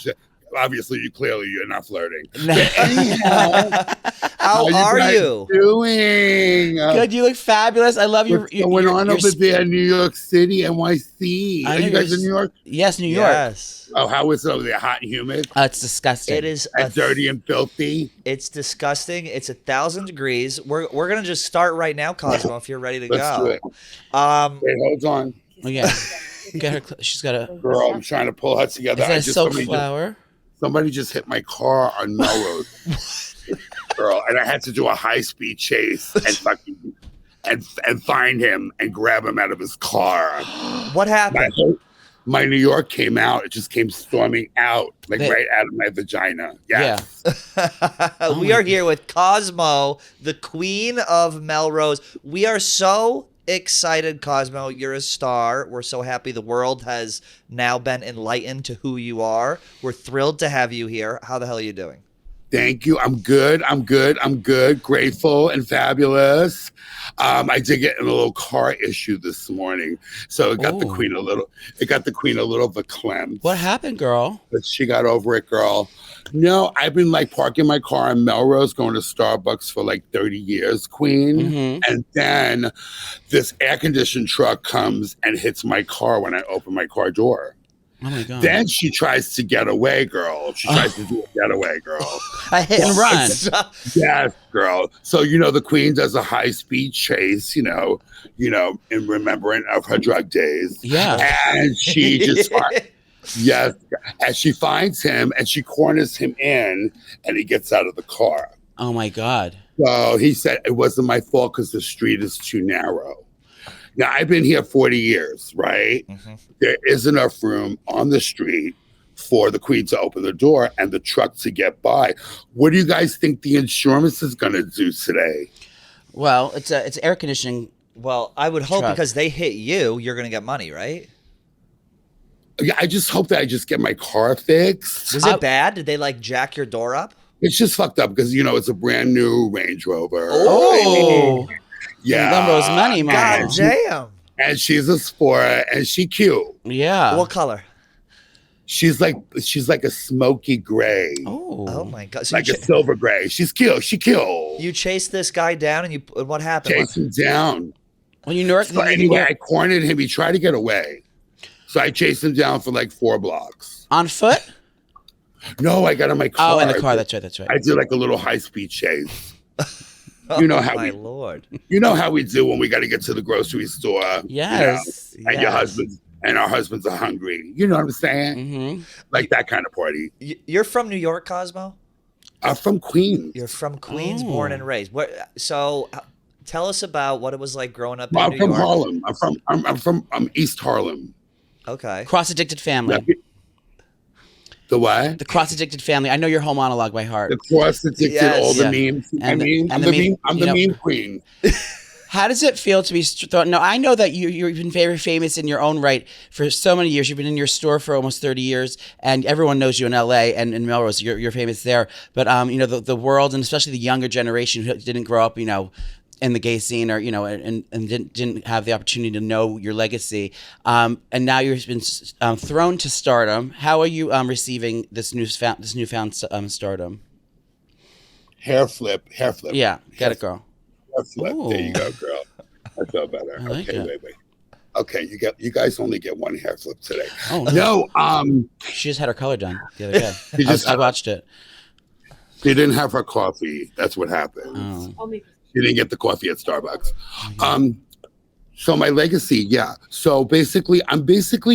obviously, you're not flirting. How are you doing? Good. You look fabulous. I love your. What's going on over there in New York City, NYC? Are you guys in New York? Yes, New York. Yes. Oh, how is it over there? Hot and humid? It's disgusting. It is dirty and filthy. It's disgusting. It's 1,000 degrees. We're gonna just start right now, Cosmo. If you're ready to Let's go. do it. Wait, hold on. Oh yeah. Get her. She's got a girl. I'm trying to pull her together. Is that a silk flower? Somebody just hit my car on Melrose. Girl, and I had to do a high-speed chase and find him and grab him out of his car. What happened? My New York came out. It just came storming out, right out of my vagina. Yes. Yeah. We are here with Cosmo, the Queen of Melrose. We are so excited, Cosmo. You're a star. We're so happy the world has now been enlightened to who you are. We're thrilled to have you here. How the hell are you doing? Thank you. I'm good. Grateful and fabulous. I did get in a little car issue this morning, so it got the queen a little. It got the queen a little verklempt. What happened, girl? But she got over it, girl. No, I've been like parking my car in Melrose, going to Starbucks for like 30 years, queen. Mm-hmm. And then this air conditioned truck comes and hits my car when I open my car door. Oh my God. Then she tries to get away, girl. She tries to do a getaway, girl. A hit and run. Yes, girl. So, the queen does a high-speed chase, in remembrance of her drug days. Yeah. And she just, yes, and she finds him and she corners him in and he gets out of the car. Oh my God. So he said, it wasn't my fault because the street is too narrow. Now, I've been here 40 years, right? Mm-hmm. There is enough room on the street for the queen to open the door and the truck to get by. What do you guys think the insurance is going to do today? Well, it's air conditioning. Well, I would hope Truck. because they hit you, you're going to get money, right? Yeah, I just hope that I just get my car fixed. Was it bad? Did they like jack your door up? It's just fucked up because, it's a brand new Range Rover. Oh. Yeah. Melrose money, man. God damn. And she's a sport and she cute. Yeah. What color? She's like a smoky gray. Oh my God. So Like a silver gray. She's cute. She cute. you chased this guy down and what happened? Chase him down. Well, you know. So anyway, I cornered him. He tried to get away. So I chased him down for like 4 blocks. On foot? No, I got in my car. Oh, in the car. That's right. I did like a little high-speed chase. You know how my Lord. You know how we do when we got to get to the grocery store. Yes. And your husband and our husbands are hungry. You know what I'm saying? Mm-hmm. Like that kind of party. You're from New York, Cosmo? I'm from Queens. You're from Queens, Oh. born and raised. So tell us about what it was like growing up in I'm New from York. Harlem. I'm from East Harlem. Okay. Cross-addicted family. The what? The cross-addicted family. I know your whole monologue by heart. The cross-addicted, Yes. all the Yeah. memes. And the I'm the meme queen. How does it feel to be thrown? No, I know that you've been very famous in your own right for so many years. You've been in your store for almost 30 years, and everyone knows you in LA and in Melrose. You're famous there. But the world, and especially the younger generation who didn't grow up, in the gay scene, or and didn't have the opportunity to know your legacy, and now you've been thrown to stardom. How are you receiving this newfound stardom? Hair flip. Yeah, get it, girl. Hair flip. Ooh. There you go, girl. I feel better. I like Okay, it. wait. Okay, you guys only get one hair flip today. Oh No, she just had her color done the other day. She just- I watched it. she didn't have her coffee. That's what happened. Oh. She didn't get the coffee at Starbucks. So my legacy, yeah. So basically, I'm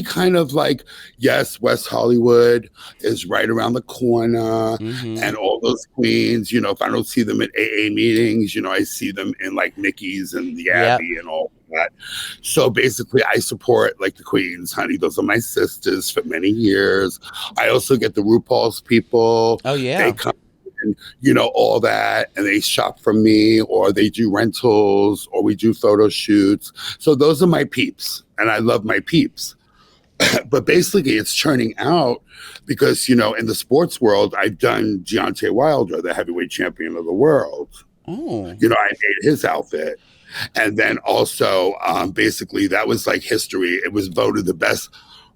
kind of like, yes, West Hollywood is right around the corner, Mhm. and all those queens, if I don't see them at AA meetings, I see them in like Mickey's and the Abbey and all that. So basically, I support like the queens, honey. Those are my sisters for many years. I also get the RuPaul's people. Oh yeah. They come and all that, and they shop from me, or they do rentals, or we do photo shoots. So those are my peeps, and I love my peeps. But basically it's churning out because in the sports world, I've done Deontay Wilder, the heavyweight champion of the world. Oh. I made his outfit, and then also basically that was like history. It was voted the best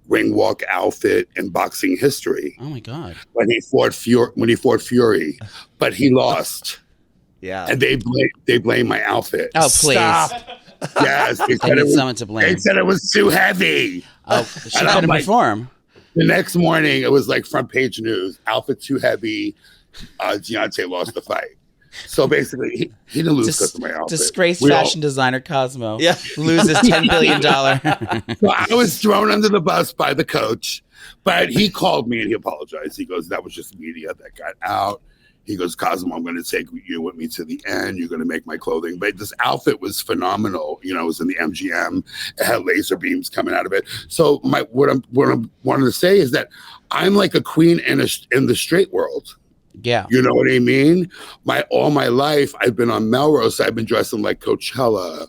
ring walk outfit in boxing history Oh my God. when he fought Fury, but he lost, Yeah. and they blame my outfit. Oh please. Stop. Yes, they They said, need someone to they blame. said it was too heavy. Oh, she And I'm couldn't like- perform. The next morning, it was like front page news: outfit too heavy. Deontay lost the fight. So basically, he didn't lose because of my outfit. Disgraced We all- fashion designer Cosmo Yeah. loses $10 billion. So I was thrown under the bus by the coach, but he called me and he apologized. He goes, "That was just media that got out." He goes, "Cosmo, I'm going to take you with me to the end. You're going to make my clothing." But this outfit was phenomenal. It was in the MGM. It had laser beams coming out of it. So what I'm wanting to say is that I'm like a queen in the straight world. Yeah. You know what I mean? All my life, I've been on Melrose. I've been dressing like Coachella,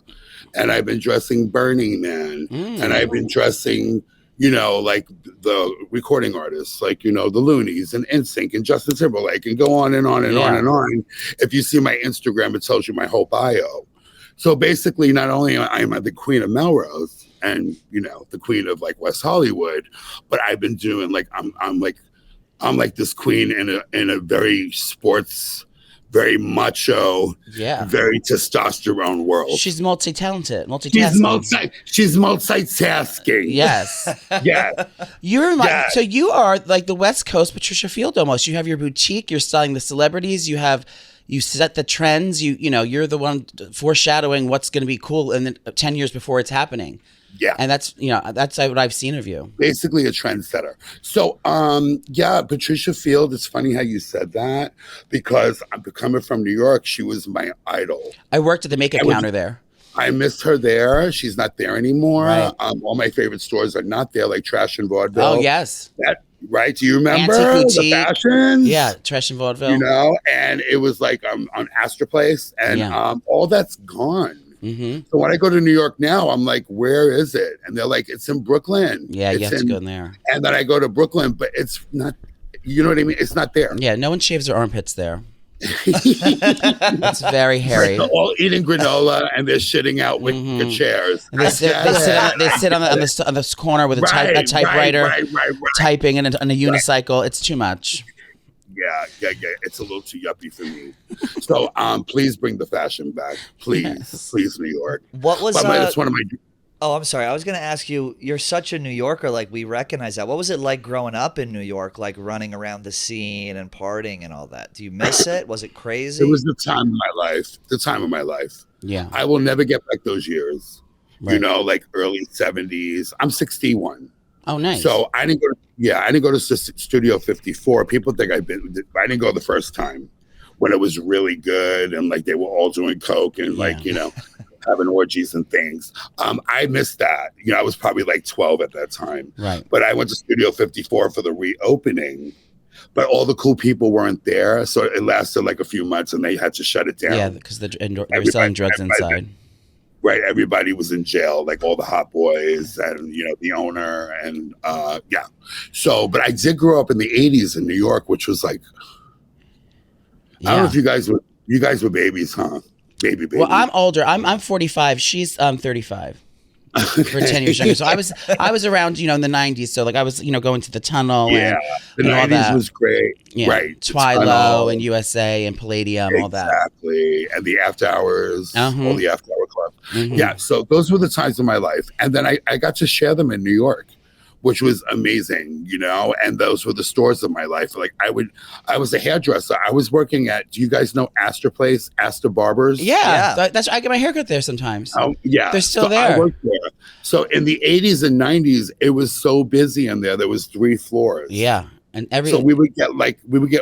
and I've been dressing Burning Man, and I've been dressing, like the recording artists, like, the Loonies and NSYNC and Justin Timberlake, and go on and on and on and on. If you see my Instagram, it tells you my whole bio. So basically, not only am I the queen of Melrose and, the queen of like West Hollywood, but I've been doing like, I'm like this queen in a very sports, very macho, very testosterone world. She's multi-talented, multitasking. She's multitasking. Yes. Yeah. So you are like the West Coast Patricia Field almost. You have your boutique. You're selling the celebrities. You set the trends. You're the one foreshadowing what's going to be cool in the 10 years before it's happening. Yeah. And that's what I've seen of you. Basically a trendsetter. So, Patricia Field, it's funny how you said that because I'm coming from New York. She was my idol. I worked at the makeup counter there. I missed her there. She's not there anymore. Right. All my favorite stores are not there, like Trash and Vaudeville. Oh, yes. Right? Do you remember Antique the fashions? Yeah, Trash and Vaudeville. And it was like on Astor Place, and all that's gone. Mm-hmm. So when I go to New York now, I'm like, where is it? And they're like, it's in Brooklyn. Yeah, you have to go in there. And then I go to Brooklyn, but it's not, you know what I mean? It's not there. Yeah, no one shaves their armpits there. It's very hairy. They're all eating granola and they're shitting out with the chairs. And they sit on the corner with a typewriter, typing in a unicycle. It's too much. Yeah. It's a little too yuppie for me. So please bring the fashion back. Please, New York. What was that's one of my... Oh, I'm sorry. I was going to ask you, you're such a New Yorker, like we recognize that. What was it like growing up in New York, like running around the scene and partying and all that? Do you miss it? Was it crazy? It was the time of my life. Yeah. I will never get back those years. Right. Like early 70s. I'm 61. Oh, nice. So I didn't go to Studio 54. People think I didn't go the first time when it was really good and like they were all doing coke and having orgies and things. I missed that. I was probably like 12 at that time. Right. But I went to Studio 54 for the reopening. But all the cool people weren't there, so it lasted like a few months, and they had to shut it down. Yeah, because they were selling drugs inside. Right, everybody was in jail, like all the hot boys and the owner, and So, but I did grow up in the '80s in New York, which was like, I don't know if you guys were babies, huh? Baby. Well, I'm older. I'm 45. She's 35. For 10 years younger. So I was around, in the 90s. So like I was, going to the Tunnel and the 90s all that. was great. Yeah. Right. Twilo and USA and Palladium, all that. Exactly. And the after hours, all the after hour clubs. Mm-hmm. Yeah. So those were the times of my life. And then I got to share them in New York, which was amazing, and those were the stores of my life. Like I was a hairdresser. I was working at, do you guys know Astor Place, Astor Barbers? Yeah. I get my haircut there sometimes. Oh, yeah. They're still there. I worked there. So in the 80s and 90s, it was so busy in there. There was 3 floors. Yeah. And so we would get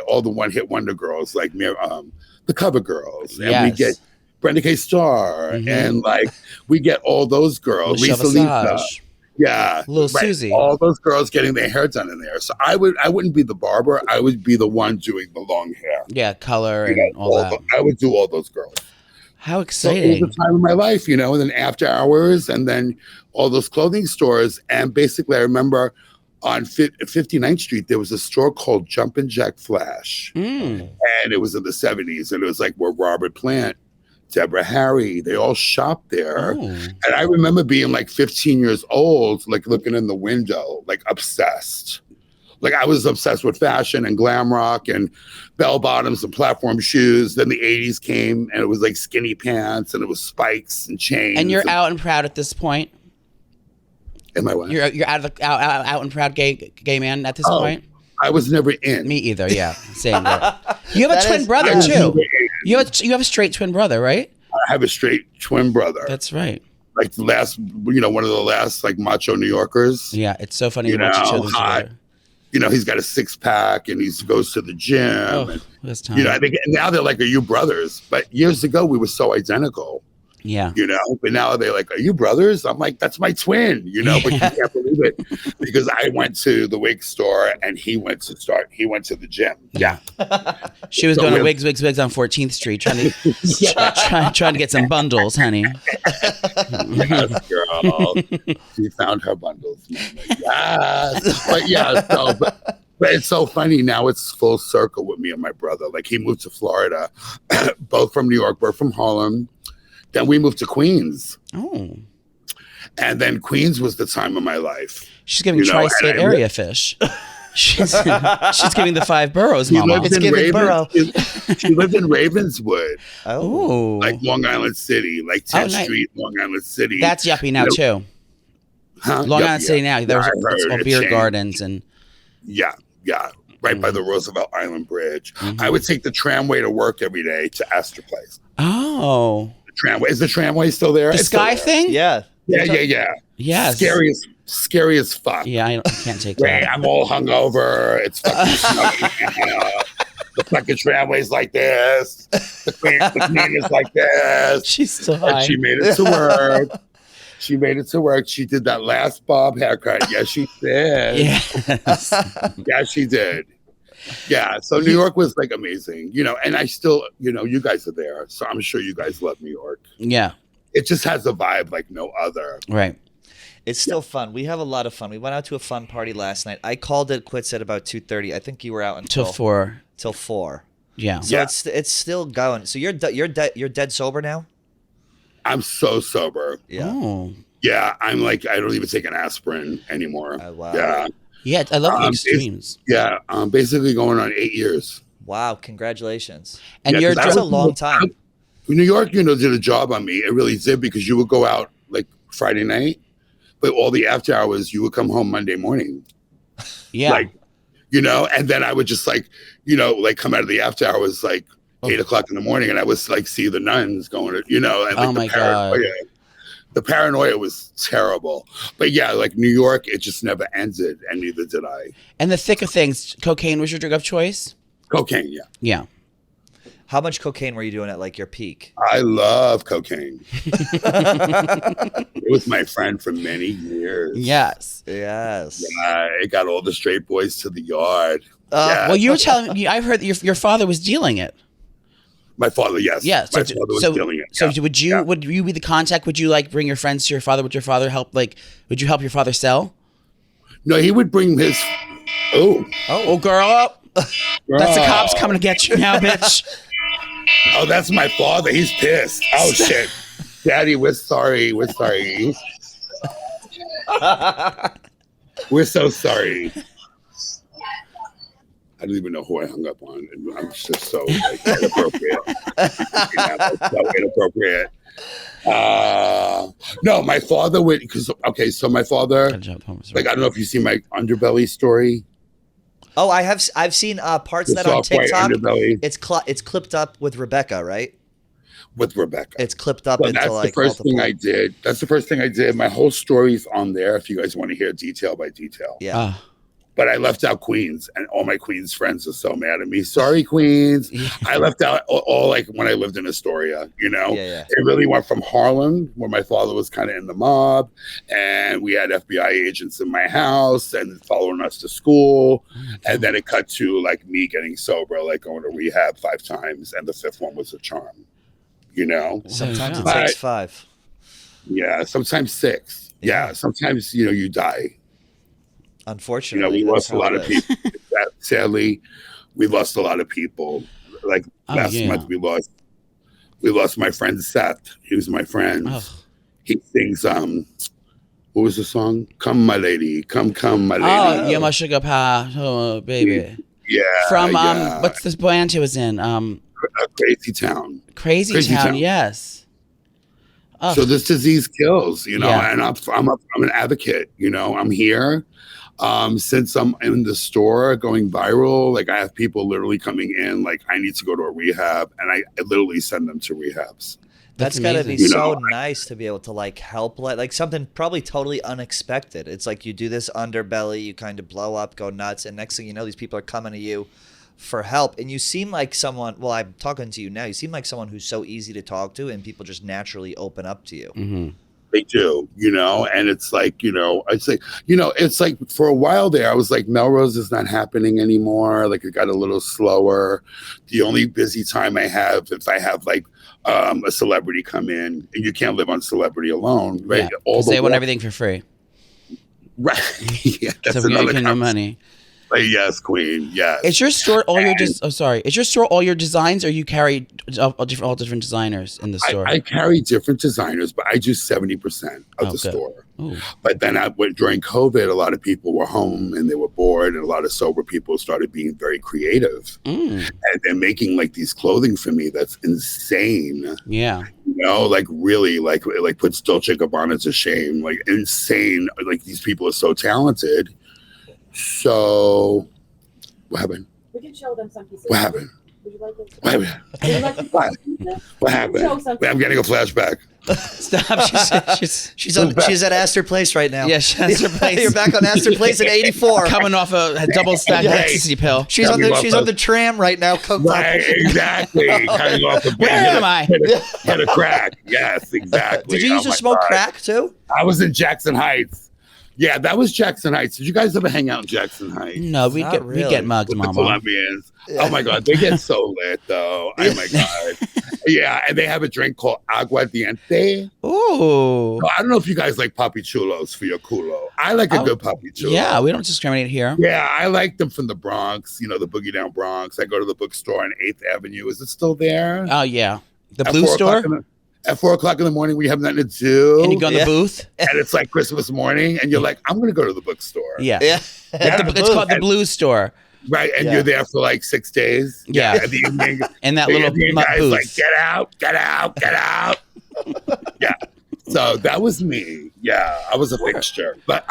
all the one-hit wonder girls, like the cover girls. And we get Brenda K. Starr. And we get all those girls. Lisa. Yeah, Little Susie. All those girls getting their hair done in there. So I wouldn't be the barber. I would be the one doing the long hair. Yeah, color and all that. I would do all those girls. How exciting! So it was the time of my life, and then after hours, and then all those clothing stores. And basically, I remember on 59th Street there was a store called Jumpin' Jack Flash, and it was in the 70s, and it was like where Robert Plant, Deborah Harry, they all shopped there. And I remember being like 15 years old, like looking in the window, like obsessed. Like I was obsessed with fashion and glam rock and bell bottoms and platform shoes. Then the 80s came and it was like skinny pants and it was spikes and chains. And you're out and proud at this point? Am I what? You're out and proud gay man at this point? I was never in. Me either, yeah. Same here. You have a twin brother too. You have a straight twin brother, right? I have a straight twin brother. That's right. Like the last, one of the last like macho New Yorkers. Yeah, it's so funny to watch each other together. He's got a 6-pack and he goes to the gym. That's time. I think now they're like, are you brothers? But years ago we were so identical. Yeah. You know, but now they're like, "Are you brothers?" I'm like, "That's my twin," you know, but you can't believe it because I went to the wig store and he went to the gym. Yeah. She was going to Wigs on 14th Street trying to get some bundles, honey. Yes, girl. She found her bundles. Yes. But yeah, but it's so funny. Now it's full circle with me and my brother. Like he moved to Florida, both from New York, we're from Harlem. Then we moved to Queens. Oh. And then Queens was the time of my life. She's giving tri-state area fish. She's giving the 5 boroughs, mama. It's giving borough. She lived in Ravenswood. Oh. Like Long Island City, like 10th nice. Street, Long Island City. That's yuppie now, too. Huh? Long Island City now. There's all beer changed. gardens and... Yeah. Right by the Roosevelt Island Bridge. I would take the tramway to work every day to Astor Place. Oh. Tramway. Is the tramway still there? The sky thing? Yeah. Yeah. Yes. Scary as fuck. Yeah, I can't take Right, that. I'm all hungover. It's fucking snowy. The fucking tramway's like this. The queen is like this. She's so And high. she made it to work. She did that last bob haircut. Yes, she did. Yes. Yeah, she did. Yeah, so New York was like amazing, you know, and I still, you know, you guys are there, so I'm sure you guys love New York. Yeah. It just has a vibe like no other. Right. It's still fun. We have a lot of fun. We went out to a fun party last night. I called it quits at about 2:30. I think you were out Till 4. Till 4. Yeah. So it's still going. So you're dead sober now? I'm so sober. Yeah. Oh. Yeah, I'm like, I don't even take an aspirin anymore. Oh, wow. Yeah. Yeah, I love the extremes. Yeah, I'm basically going on 8 years. Wow, congratulations. And Yeah, you're 'cause I That's a was- long time. New York, you know, did a job on me. It really did because you would go out like Friday night, but all the after hours, you would come home Monday morning. yeah. Like, you know, and then I would just like, you know, like come out of the after hours like 8 o'clock in the morning and I was like see the nuns going to, you know, and like Oh my God. The paranoia was terrible. But yeah, like New York, it just never ended and neither did I. And the thick of things, cocaine was your drug of choice? Cocaine, yeah. Yeah. How much cocaine were you doing at like your peak? I love cocaine. It was my friend for many years. Yes. Yes. It got all the straight boys to the yard. Yeah. Well, you were telling me, I've heard that your father was dealing it. My father, yes. Yeah. My father was dealing it. So yeah. would you be the contact? Would you like bring your friends to your father? Would your father help? Like, would you help your father sell? No, he would bring his. Oh, girl. That's the cops coming to get you now, bitch. Oh, that's my father. He's pissed. Oh shit, Daddy, we're sorry. We're sorry. We're so sorry. I don't even know who I hung up on. I'm just so like, inappropriate. So inappropriate. No, my father would because so my father, like I don't know if you see my underbelly story. Oh, I've seen parts of that on TikTok. It's clipped up with Rebecca, right? With Rebecca. It's clipped up So into that's like the first multiple. thing I did. That's the first thing I did. My whole story's on there if you guys want to hear detail by detail. Yeah. But I left out Queens, and all my Queens friends are so mad at me. Sorry, Queens. I left out all like when I lived in Astoria, you know? Yeah. It really went from Harlem, where my father was kind of in the mob, and we had FBI agents in my house and following us to school. And then it cut to like me getting sober, like going to rehab 5 times, and the 5th one was a charm, you know? Sometimes it But- takes 5. Yeah, sometimes 6. Yeah, sometimes, you know, you die. You Unfortunately, know, we that's lost a how lot it of is. people. Sadly, we lost a lot of people. Like last month, we lost my friend Seth. He was my friend. He sings what was the song? Come my lady, come my lady. Oh, you're my sugar pie, oh baby. Yeah. From yeah. what's this band he was in? Crazy Town. Crazy Town. Yes. So this disease kills, you know, Yeah. and I'm an advocate. You know, I'm here. Since I'm in the store going viral, like I have people literally coming in, like I need to go to a rehab, and I literally send them to rehabs. That's got to be amazing. so nice to be able to like help, like something probably totally unexpected. It's like you do this underbelly, you kind of blow up, go nuts, and next thing you know, these people are coming to you for help. And you seem like someone, well, I'm talking to you now, you seem like someone who's so easy to talk to and people just naturally open up to you. Mm-hmm. They do, and it's like, I'd say, it's like for a while there, I was like, Melrose is not happening anymore. Like it got a little slower. The only busy time I have, if I have like a celebrity come in, and you can't live on celebrity alone, right? Yeah, they want everything for free. Right. Yeah, that's so another making no money. Yes, queen. Yes. Is your store all your Is your store all your designs, or you carry all different designers in the store? I carry different designers, but I do 70% of the store. Ooh. But then during COVID, a lot of people were home and they were bored, and a lot of sober people started being very creative, and they're making like these clothing for me that's insane. Yeah. Like really, like puts Dolce & Gabbana to shame. Like insane. Like these people are so talented. So, what happened? We can show them some pieces. What happened? Would you like it? What happened? What happened? I'm getting a flashback. Stop. She's at Astor Place right now. Yeah, Astor Place. You're back on Astor Place at 84. Coming off a double stack ecstasy pill. She's on the tram right now. Right, exactly. Coming off a Where am I? Hit a crack. Yes, exactly. Did you used to smoke crack too? I was in Jackson Heights. Yeah, that was Jackson Heights. Did you guys ever hang out in Jackson Heights? No, we get mugged, with Mama. The Colombians. Oh my God, they get so lit though. Oh my God. Yeah, and they have a drink called aguardiente. Ooh. So I don't know if you guys like papi chulos for your culo. I like a good papi chulo. Yeah, we don't discriminate here. Yeah, I like them from the Bronx. The Boogie Down Bronx. I go to the bookstore on 8th Avenue. Is it still there? Oh yeah, the Blue Store. At 4 o'clock in the morning, we have nothing to do. And you go in the booth. And it's like Christmas morning, and you're like, I'm going to go to the bookstore. Yeah. It's called the Blue Store. Right, and you're there for like 6 days. Yeah. And the evening. And that little guy's booth. like, get out, get out, get out. Yeah. So that was me. Yeah, I was a fixture. But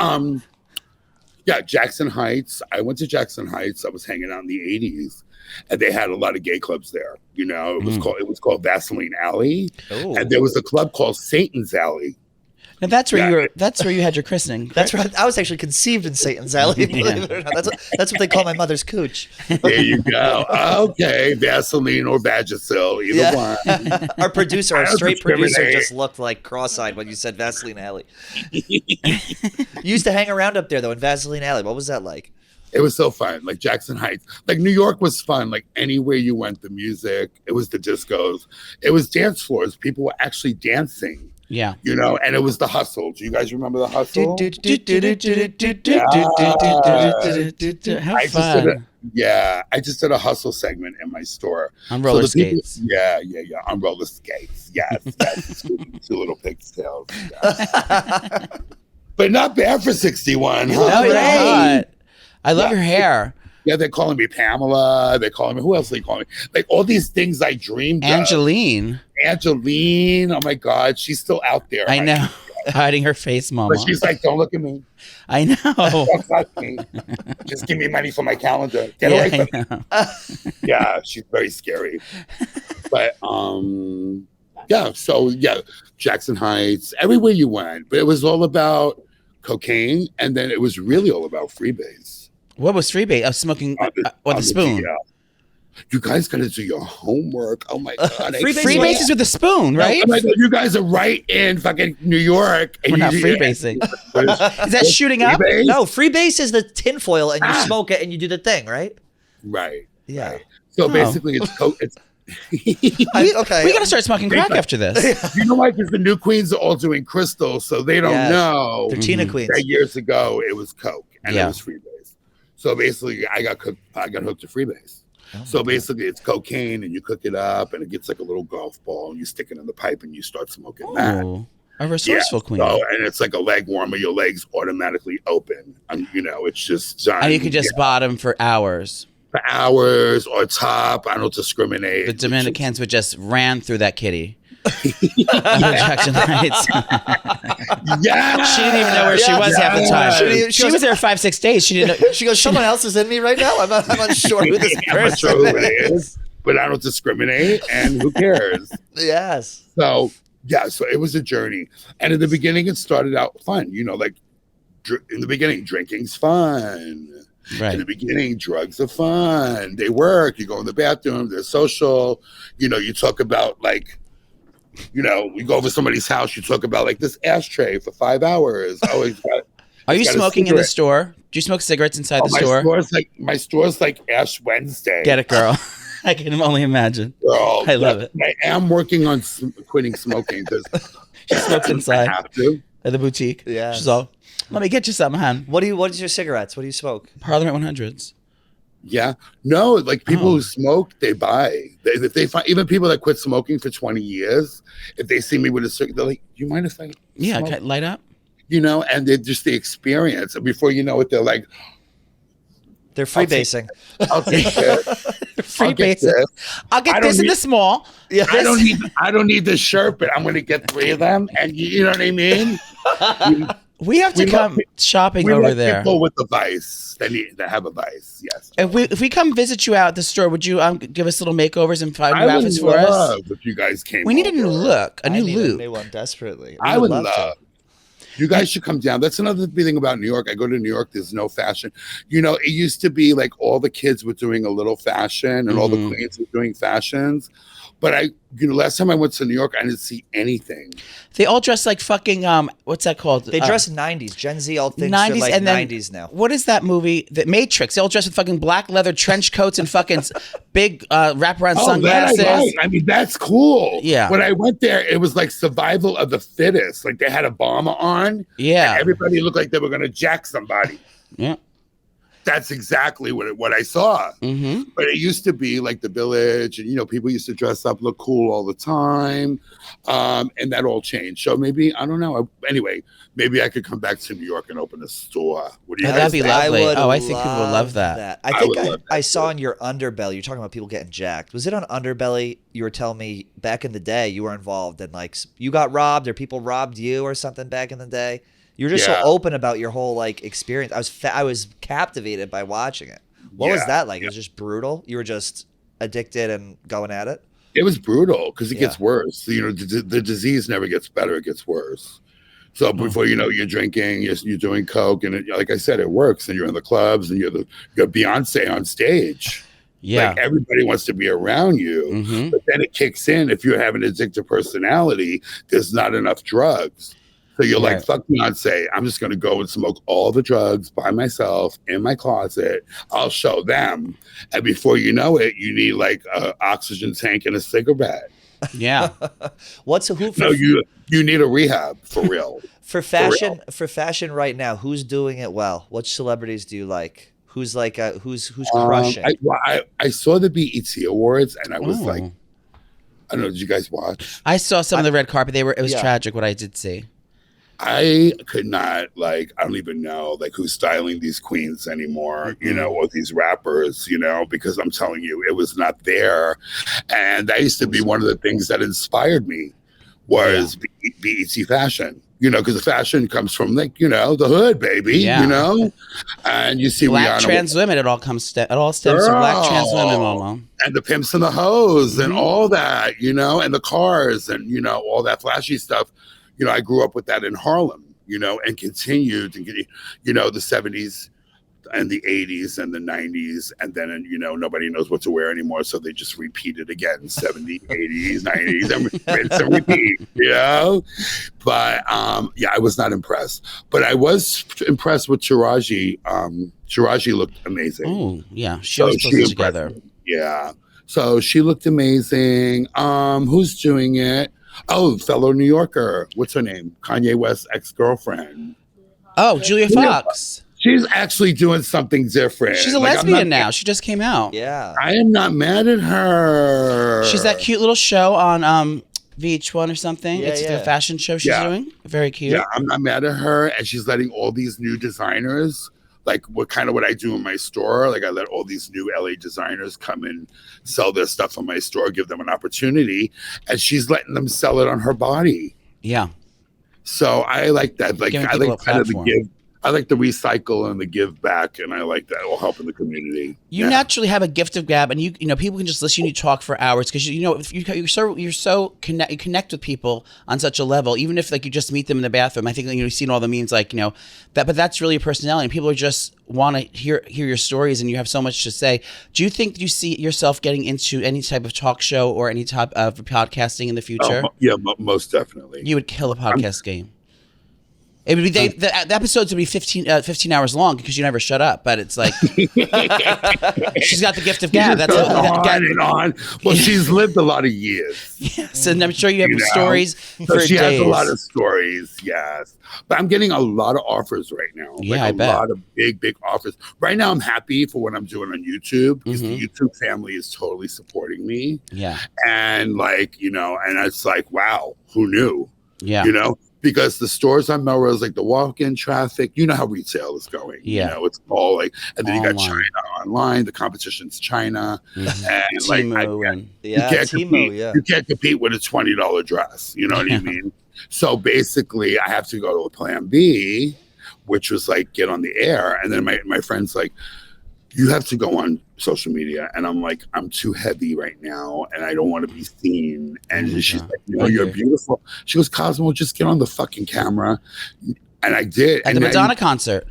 Jackson Heights. I went to Jackson Heights. I was hanging out in the 80s. And they had a lot of gay clubs there. It was called Vaseline Alley. Ooh. And there was a club called Satan's Alley. Now that's where you had your christening. That's right. I was actually conceived in Satan's Alley. That's what they call my mother's cooch. There you go. Okay, Vaseline or Vagisil, either one. Our straight producer, just looked like cross-eyed when you said Vaseline Alley. You used to hang around up there though in Vaseline Alley. What was that like? It was so fun. Like Jackson Heights, like New York was fun. Like anywhere you went, the music, it was the discos, it was dance floors. People were actually dancing. Yeah. And it was the hustle. Do you guys remember the hustle? How fun. I just did a hustle segment in my store. On roller skates. Yeah. On roller skates. Yes. 2 little pigtails. Yeah. But not bad for 61. Huh? No, you're hot. I love your hair. Yeah, they're calling me Pamela. They're calling me, who else are they calling me? Like all these things I dreamed Angeline. Oh my God. She's still out there. I know. Hiding her face, Mama. But she's like, don't look at me. I know. Don't touch me. Just give me money for my calendar. Get away from me. Yeah, she's very scary. But Jackson Heights, everywhere you went. But it was all about cocaine, and then it was really all about freebase. What was freebase? I was smoking with a spoon. You guys got to do your homework. Oh my God. Freebase is with a spoon, right? No, you guys are right in fucking New York. We're not freebasing. Is that shooting up? No, freebase is the tinfoil and you smoke it and you do the thing, right? Right. Yeah. Right. So basically it's okay. We got to start smoking crack after this. You know why? Because the new queens are all doing crystal, so they don't know. They're Tina queens. That years ago, it was coke and it was freebase. So basically, I got hooked to freebase. So basically, it's cocaine, and you cook it up, and it gets like a little golf ball, and you stick it in the pipe, and you start smoking that. A resourceful queen. So, and it's like a leg warmer. Your legs automatically open. It's just done. And you could just bottom for hours. For hours or top. I don't discriminate. The Dominicans would just ran through that kitty. Jackson Heights. Yeah. She didn't even know where she was half the time. She was there 5-6 days. She didn't know. She goes, someone else is in me right now? I'm unsure who this person is. But I don't discriminate, and who cares? Yes. So it was a journey. And in the beginning, it started out fun. Like in the beginning, drinking's fun. Right. In the beginning, drugs are fun. They work. You go in the bathroom. They're social. You know, you talk about like, you know, you go over somebody's house. You talk about like this ashtray for 5 hours. Oh, Are you got a smoking in the cigarette. store? Do you smoke cigarettes inside Oh, the store? my store's like Ash Wednesday. Get it, girl. I can only imagine. Girl, I love it. I am working on quitting smoking because She smokes inside I have to. at the boutique. Yeah. She's all, let me get you something, hon. What is your cigarettes? What do you smoke? Parliament 100s. Yeah, no, like people who smoke, they buy. If they find, even people that quit smoking for 20 years, if they see me with a cigarette, they're like, "You mind if I?" Yeah, smoke?" light up. You know, and they're just the experience. And before you know it, they're like, They're freebasing. "I'll take this. Free I'll get basic. this. I'll get I don't this in need- the small. Yeah. I don't need this shirt, but I'm going to get 3 of them." And you know what I mean? We have to We come love- shopping We over like there. people with the vice. That have a vice. Yes. If we come visit you out at the store, would you give us little makeovers and find new I would outfits for us? love if you guys came. We need a new over. look, a I new need look. a new one desperately. I would love. to. You guys should come down. That's another big thing about New York. I go to New York. There's no fashion. You know, it used to be like all the kids were doing a little fashion and all the queens were doing fashions. But last time I went to New York, I didn't see anything. They all dress like fucking what's that called? They dress 90s. Gen Z all thinks 90s they're like and then 90s now. What is that movie? The Matrix. They all dress with fucking black leather trench coats and fucking big wraparound sunglasses. That I like. I mean, that's cool. Yeah. When I went there, it was like survival of the fittest. Like they had a bomber on. Yeah. And everybody looked like they were going to jack somebody. Yeah. That's exactly what I saw. Mm-hmm. But it used to be like the Village, and people used to dress up, look cool all the time, and that all changed. So maybe I don't know. Anyway, maybe I could come back to New York and open a store. What do you That'd guys be think? lovely. I think people would love love that. I think would love I that, saw too. in your Underbelly, you're talking about people getting jacked. Was it on Underbelly? You were telling me back in the day you were involved in like you got robbed or people robbed you or something back in the day. You were just so open about your whole like experience. I was captivated by watching it. What was that like? It was just brutal. You were just addicted and going at it. It was brutal because it gets worse. The disease never gets better; it gets worse. So before you know, you're drinking, you're doing coke, and like I said, it works. And you're in the clubs, and you're Beyonce on stage. Yeah. Like everybody wants to be around you, but then it kicks in. If you have an addictive personality, there's not enough drugs. So you're like, fuck Beyonce. I'm just going to go and smoke all the drugs by myself in my closet. I'll show them. And before you know it, you need like an oxygen tank and a cigarette. Yeah. You need a rehab for real. For fashion right now, who's doing it well? What celebrities do you like? Who's like who's crushing? I saw the BET Awards and I was like, I don't know. Did you guys watch? I saw some of the red carpet. It was tragic what I did see. I could not I don't even know who's styling these queens anymore, or these rappers, because I'm telling you, it was not there. And that used to be one of the things that inspired me was BET fashion, because the fashion comes from the hood, baby, and you see black trans women, it all stems from black trans women, mama. And the pimps and the hoes and all that, and the cars and, all that flashy stuff. I grew up with that in Harlem, and continued, and the 70s and the 80s and the 90s. And then, nobody knows what to wear anymore. So they just repeat it again, 70s, 80s, 90s, and rinse and repeat, But, I was not impressed. But I was impressed with Taraji. Taraji looked amazing. Oh, yeah. She always puts it together. Yeah. So she looked amazing. Who's doing it? Oh, fellow New Yorker. What's her name? Kanye West's ex-girlfriend. Oh, Julia Fox. She's actually doing something different. She's a lesbian now. She just came out. Yeah. I am not mad at her. She's that cute little show on VH1 or something. Yeah, it's a fashion show she's doing. Very cute. Yeah, I'm not mad at her. And she's letting all these new designers, like what I do in my store. Like I let all these new LA designers come and sell their stuff in my store, give them an opportunity. And she's letting them sell it on her body. Yeah. So I like that. Like Giving I people like a kind of the platform. I like the recycle and the give back, and I like that. It will help in the community. You naturally have a gift of gab, and you know people can just listen to you talk for hours because you know if you're so connect with people on such a level, even if like you just meet them in the bathroom. I think you've seen all the memes like that, but that's really your personality, and people are just want to hear your stories, and you have so much to say. Do you think you see yourself getting into any type of talk show or any type of podcasting in the future? Most definitely. You would kill a podcast game. It would be the episodes would be 15 hours long because you never shut up. But it's like she's got the gift of gab. That's on and on. Well, she's lived a lot of years. Yes, and I'm sure you have stories for she days. has a lot of stories. Yes, but I'm getting a lot of offers right now. Yeah, like a lot of big offers. Right now, I'm happy for what I'm doing on YouTube because the YouTube family is totally supporting me. Yeah, and and it's like, wow, who knew? Yeah, because the stores on Melrose, like the walk-in traffic, you know how retail is going. Yeah. It's all like, and then online. You got China online, the competition's China. And Timu you can't compete with a $20 dress. You know what I mean? So basically I have to go to a plan B, which was like, get on the air. And then my friend's like, you have to go on social media. And I'm like, I'm too heavy right now and I don't want to be seen. And she's like, you're beautiful. She goes, Cosmo, just get on the fucking camera. And I did. At the Madonna concert.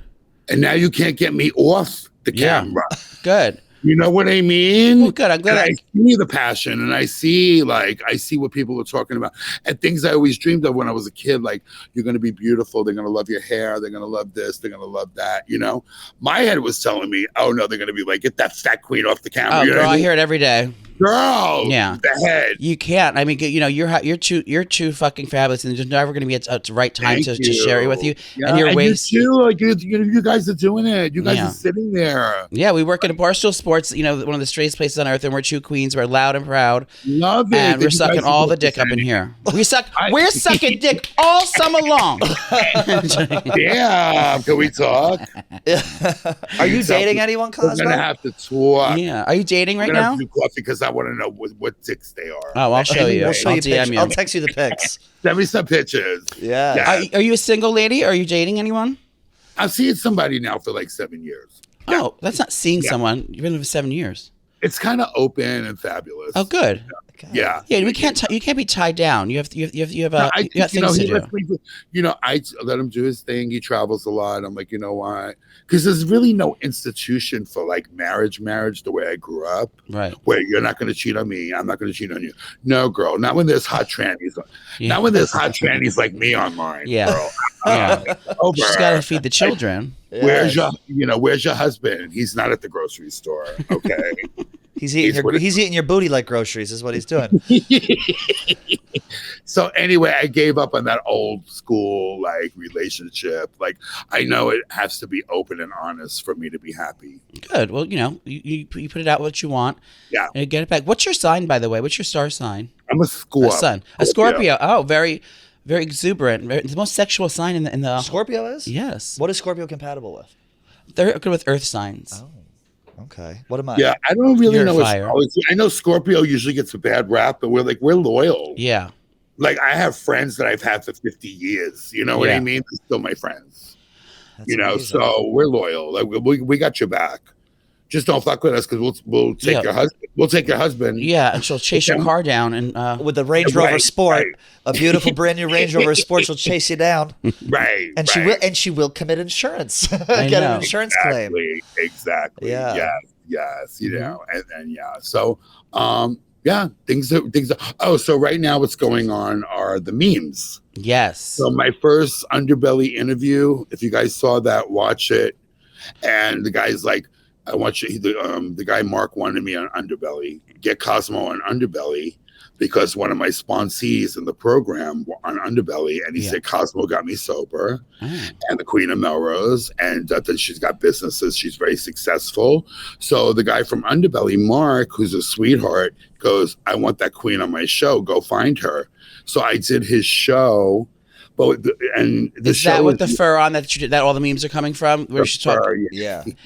And now you can't get me off the camera. Good. You know what I mean? Well, good. I'm glad. I see the passion, and I see what people are talking about, and things I always dreamed of when I was a kid. Like, you're going to be beautiful. They're going to love your hair. They're going to love this. They're going to love that. My head was telling me, oh no, they're going to be like, get that fat queen off the camera. Oh, girl, I hear it every day. Girl, the head. You can't. I mean, you're too fucking fabulous, and there's never going to be a right time to share it with you. Yeah, and you're you too. Like you guys are doing it. You guys are sitting there. Yeah, we work at a Barstool Sports. One of the straightest places on earth, and we're two queens. We're loud and proud. Love it. And we're sucking all the dick up in here. We're sucking dick all summer long. Yeah. Can we talk? Are you dating anyone, Cosmo? We're gonna have to talk. Yeah. Are you dating right now? Because I want to know what dicks they are. Oh, I'll show you. I'll DM you. I'll text you the pics. Send me some pictures. Yeah. Are you a single lady? Are you dating anyone? I've seen somebody now for like 7 years. Oh, that's not seeing someone. You've been with 7 years. It's kind of open and fabulous. Oh, good. Yeah. Yeah, we can't. You can't be tied down. You have things to do. I let him do his thing. He travels a lot. I'm like, you know what? Because there's really no institution for like marriage the way I grew up. Right. Where you're not going to cheat on me. I'm not going to cheat on you. No, girl. Not when there's hot trannies. Not when there's hot trannies like me online. Yeah. Girl. You just got to feed the children. Where's your husband? He's not at the grocery store. Okay. He's eating your booty like groceries is what he's doing. So anyway, I gave up on that old school like relationship. Like, I know it has to be open and honest for me to be happy. Good. Well, you put it out what you want. Yeah. And get it back. What's your sign, by the way? What's your star sign? I'm a Scorpio. A Scorpio. Oh, very, very exuberant. The most sexual sign in the Scorpio is? Yes. What is Scorpio compatible with? They're good with earth signs. Oh. Okay. What am I? Yeah, I don't really know fire. I know Scorpio usually gets a bad rap, but we're loyal. Yeah. Like, I have friends that I've had for 50 years. You know what I mean? They're still my friends. That's amazing. So we're loyal. Like, we got your back. Just don't fuck with us because we'll take your husband. We'll take your husband. Yeah, and she'll chase your car down and with the Range Rover Sport, a beautiful brand new Range Rover Sport, she'll chase you down. Right. And she will commit insurance. Get an insurance claim. Exactly. Yeah. Yes. And yeah. So things are, so right now what's going on are the memes. Yes. So my first Underbelly interview, if you guys saw that, watch it. And the guy's like, I want you, the guy Mark wanted me on Underbelly, get Cosmo on Underbelly, because one of my sponsees in the program were on Underbelly, and he said Cosmo got me sober, and the Queen of Melrose, and that she's got businesses, she's very successful. So the guy from Underbelly, Mark, who's a sweetheart, goes, I want that queen on my show, go find her. So I did his show. But is that with the fur on that all the memes are coming from? Where she's talking,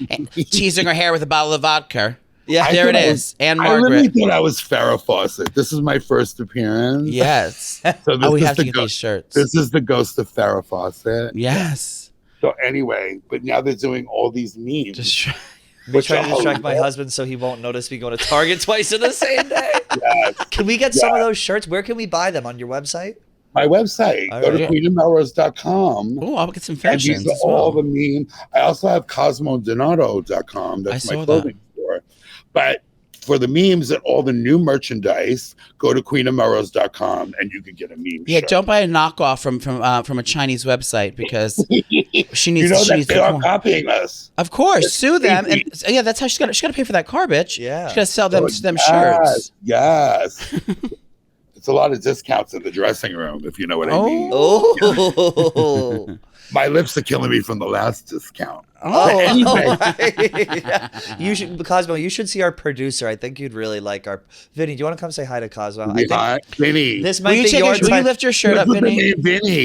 and teasing her hair with a bottle of vodka. Yeah, there it is. And Margaret. I really thought I was Farrah Fawcett. This is my first appearance. Yes. So we have to get these shirts. This is the ghost of Farrah Fawcett. Yes. So anyway, but now they're doing all these memes. We're trying to distract my husband so he won't notice me going to Target twice in the same day. Yes. Can we get some of those shirts? Where can we buy them? On your website? My website. Go to queenofmelrose.com. Oh, I'll get some fashions And these as are well. all the memes. I also have cosmodonato.com. That's my clothing store. But for the memes and all the new merchandise, go to queenofmelrose.com and you can get a meme Yeah, shirt. don't buy a knockoff from a Chinese website because she needs. You know she that needs they to are copying us. Of course, sue them, and yeah, that's how she's got to pay for that car, bitch. Yeah, she's got to sell them Yes, shirts. Yes. It's a lot of discounts in the dressing room, if you know what I mean. Oh. My lips are killing me from the last discount. Anyway. You should, Cosmo. You should see our producer. I think you'd really like our Vinny. Do you want to come say hi to Cosmo? Vinny. This might be your will you lift your shirt up, Vinny?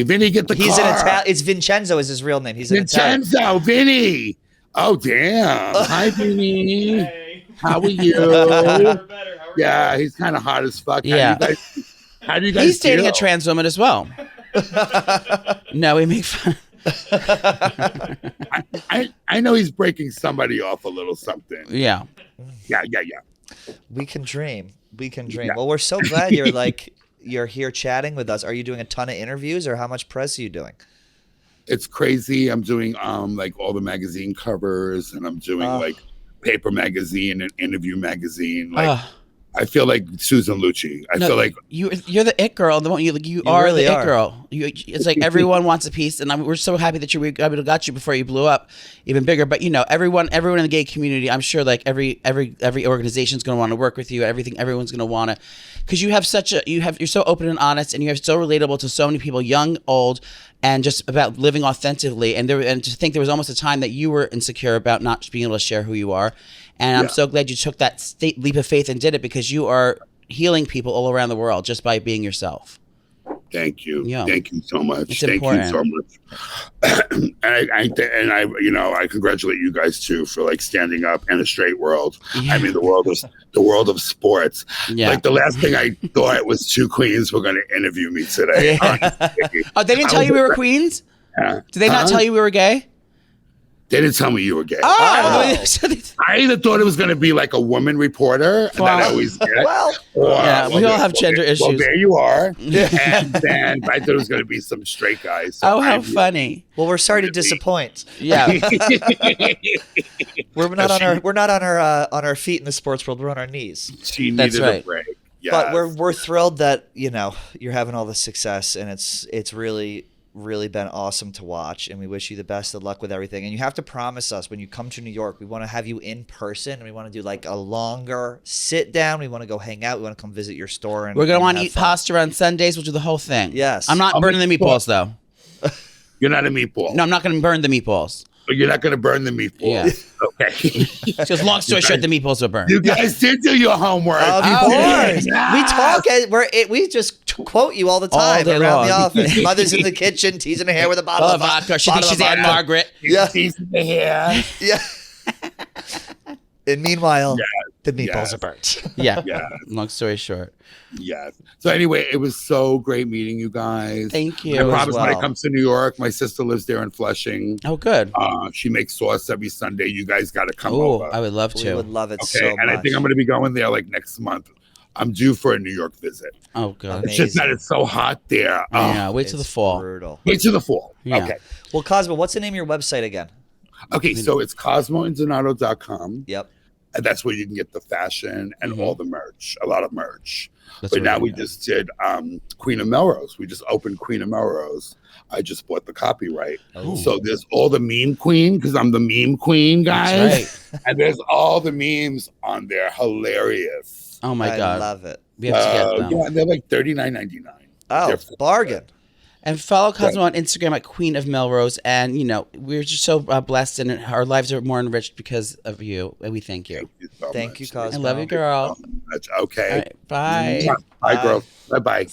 Vinny, get the He's car. an Italian. It's Vincenzo. Is his real name? He's an Italian. Vincenzo, Vinny. Oh damn! Hi, Vinny. Hey. How are you? Better. Yeah, he's kind of hot as fuck. Yeah. How do you guys He's dating feel? a trans woman as well. No, we make fun. I know he's breaking somebody off a little something. Yeah. Yeah. We can dream. We can dream. Yeah. Well, we're so glad you're here chatting with us. Are you doing a ton of interviews, or how much press are you doing? It's crazy. I'm doing like all the magazine covers, and I'm doing like Paper Magazine and Interview Magazine. Like I feel like Susan Lucci. I feel like you're the it girl. The one you are really the are. it girl. It's like everyone wants a piece, and we're so happy that we got you before you blew up even bigger. But everyone in the gay community, I'm sure like every organization is going to want to work with you. Everyone's going to want to, because you have you're so open and honest, and you're so relatable to so many people, young, old, and just about living authentically. And to think there was almost a time that you were insecure about not being able to share who you are. And I'm so glad you took that leap of faith and did it, because you are healing people all around the world just by being yourself. Thank you. Yeah. Thank you so much. It's Thank important. you so much. and I congratulate you guys too for like standing up in a straight world. Yeah. I mean, the world of sports. Yeah. Like the last thing I thought was two queens were going to interview me today. Oh, they didn't tell you we were queens? Did they not tell you we were gay? They didn't tell me you were gay. Oh, I either thought it was going to be like a woman reporter, and that I always get. We all have gender issues. Well, there you are. And then I thought it was going to be some straight guys. So how funny. Well, we're sorry to disappoint. Yeah. We're not on our feet in the sports world. We're on our knees. She needed a break. Yes. But we're thrilled that you're having all the success, and it's really been awesome to watch, and we wish you the best of luck with everything. And you have to promise us when you come to New York, we want to have you in person, and we want to do like a longer sit down. We want to go hang out. We want to come visit your store. And we're going to want to have eat fun. pasta on Sundays. We'll do the whole thing. Yes. I'm not burning the meatballs, though. You're not a meatball. No, I'm not going to burn the meatballs. But you're not going to burn the meatballs. Yeah. Okay. Because long story short, the meatballs will burn. You guys did do your homework. Of course. We talk. We just quote you all the time day around long. the office. Mother's in the kitchen, teasing her hair with a bottle of vodka. She thinks she's Aunt Margaret. Yeah. Teasing the hair. Yeah. And meanwhile, the meatballs are burnt. Yeah. Yeah. Long story short. Yes. So anyway, it was so great meeting you guys. Thank you. I promise when well. I come to New York, my sister lives there in Flushing. Oh, good. She makes sauce every Sunday. You guys got to come Oh, over. I would love We to. would love it Okay. so much. And I think I'm going to be going there like next month. I'm due for a New York visit. Oh, good. It's just that it's so hot there. Yeah, wait till the fall. Brutal. Wait till the fall. Yeah. Okay. Well, Cosmo, what's the name of your website again? Okay. So it's cosmoindonato.com. Yep. And that's where you can get the fashion and all the merch, a lot of merch. That's But now really we good. just did Queen of Melrose. We just opened Queen of Melrose. I just bought the copyright. Oh. So there's all the meme queen, because I'm the meme queen, guys. That's And there's all the memes on there. Hilarious. Oh, my God. I love it. We have to get them. Yeah, they're like $39.99. Oh, They're bargain. And follow Cosmo on Instagram at Queen of Melrose. And, we're just so blessed, and our lives are more enriched because of you. And we thank you. Thank you so Thank much. you, Cosmo. I love you, girl. So much. Okay. All right, bye. Bye, girl. Bye-bye.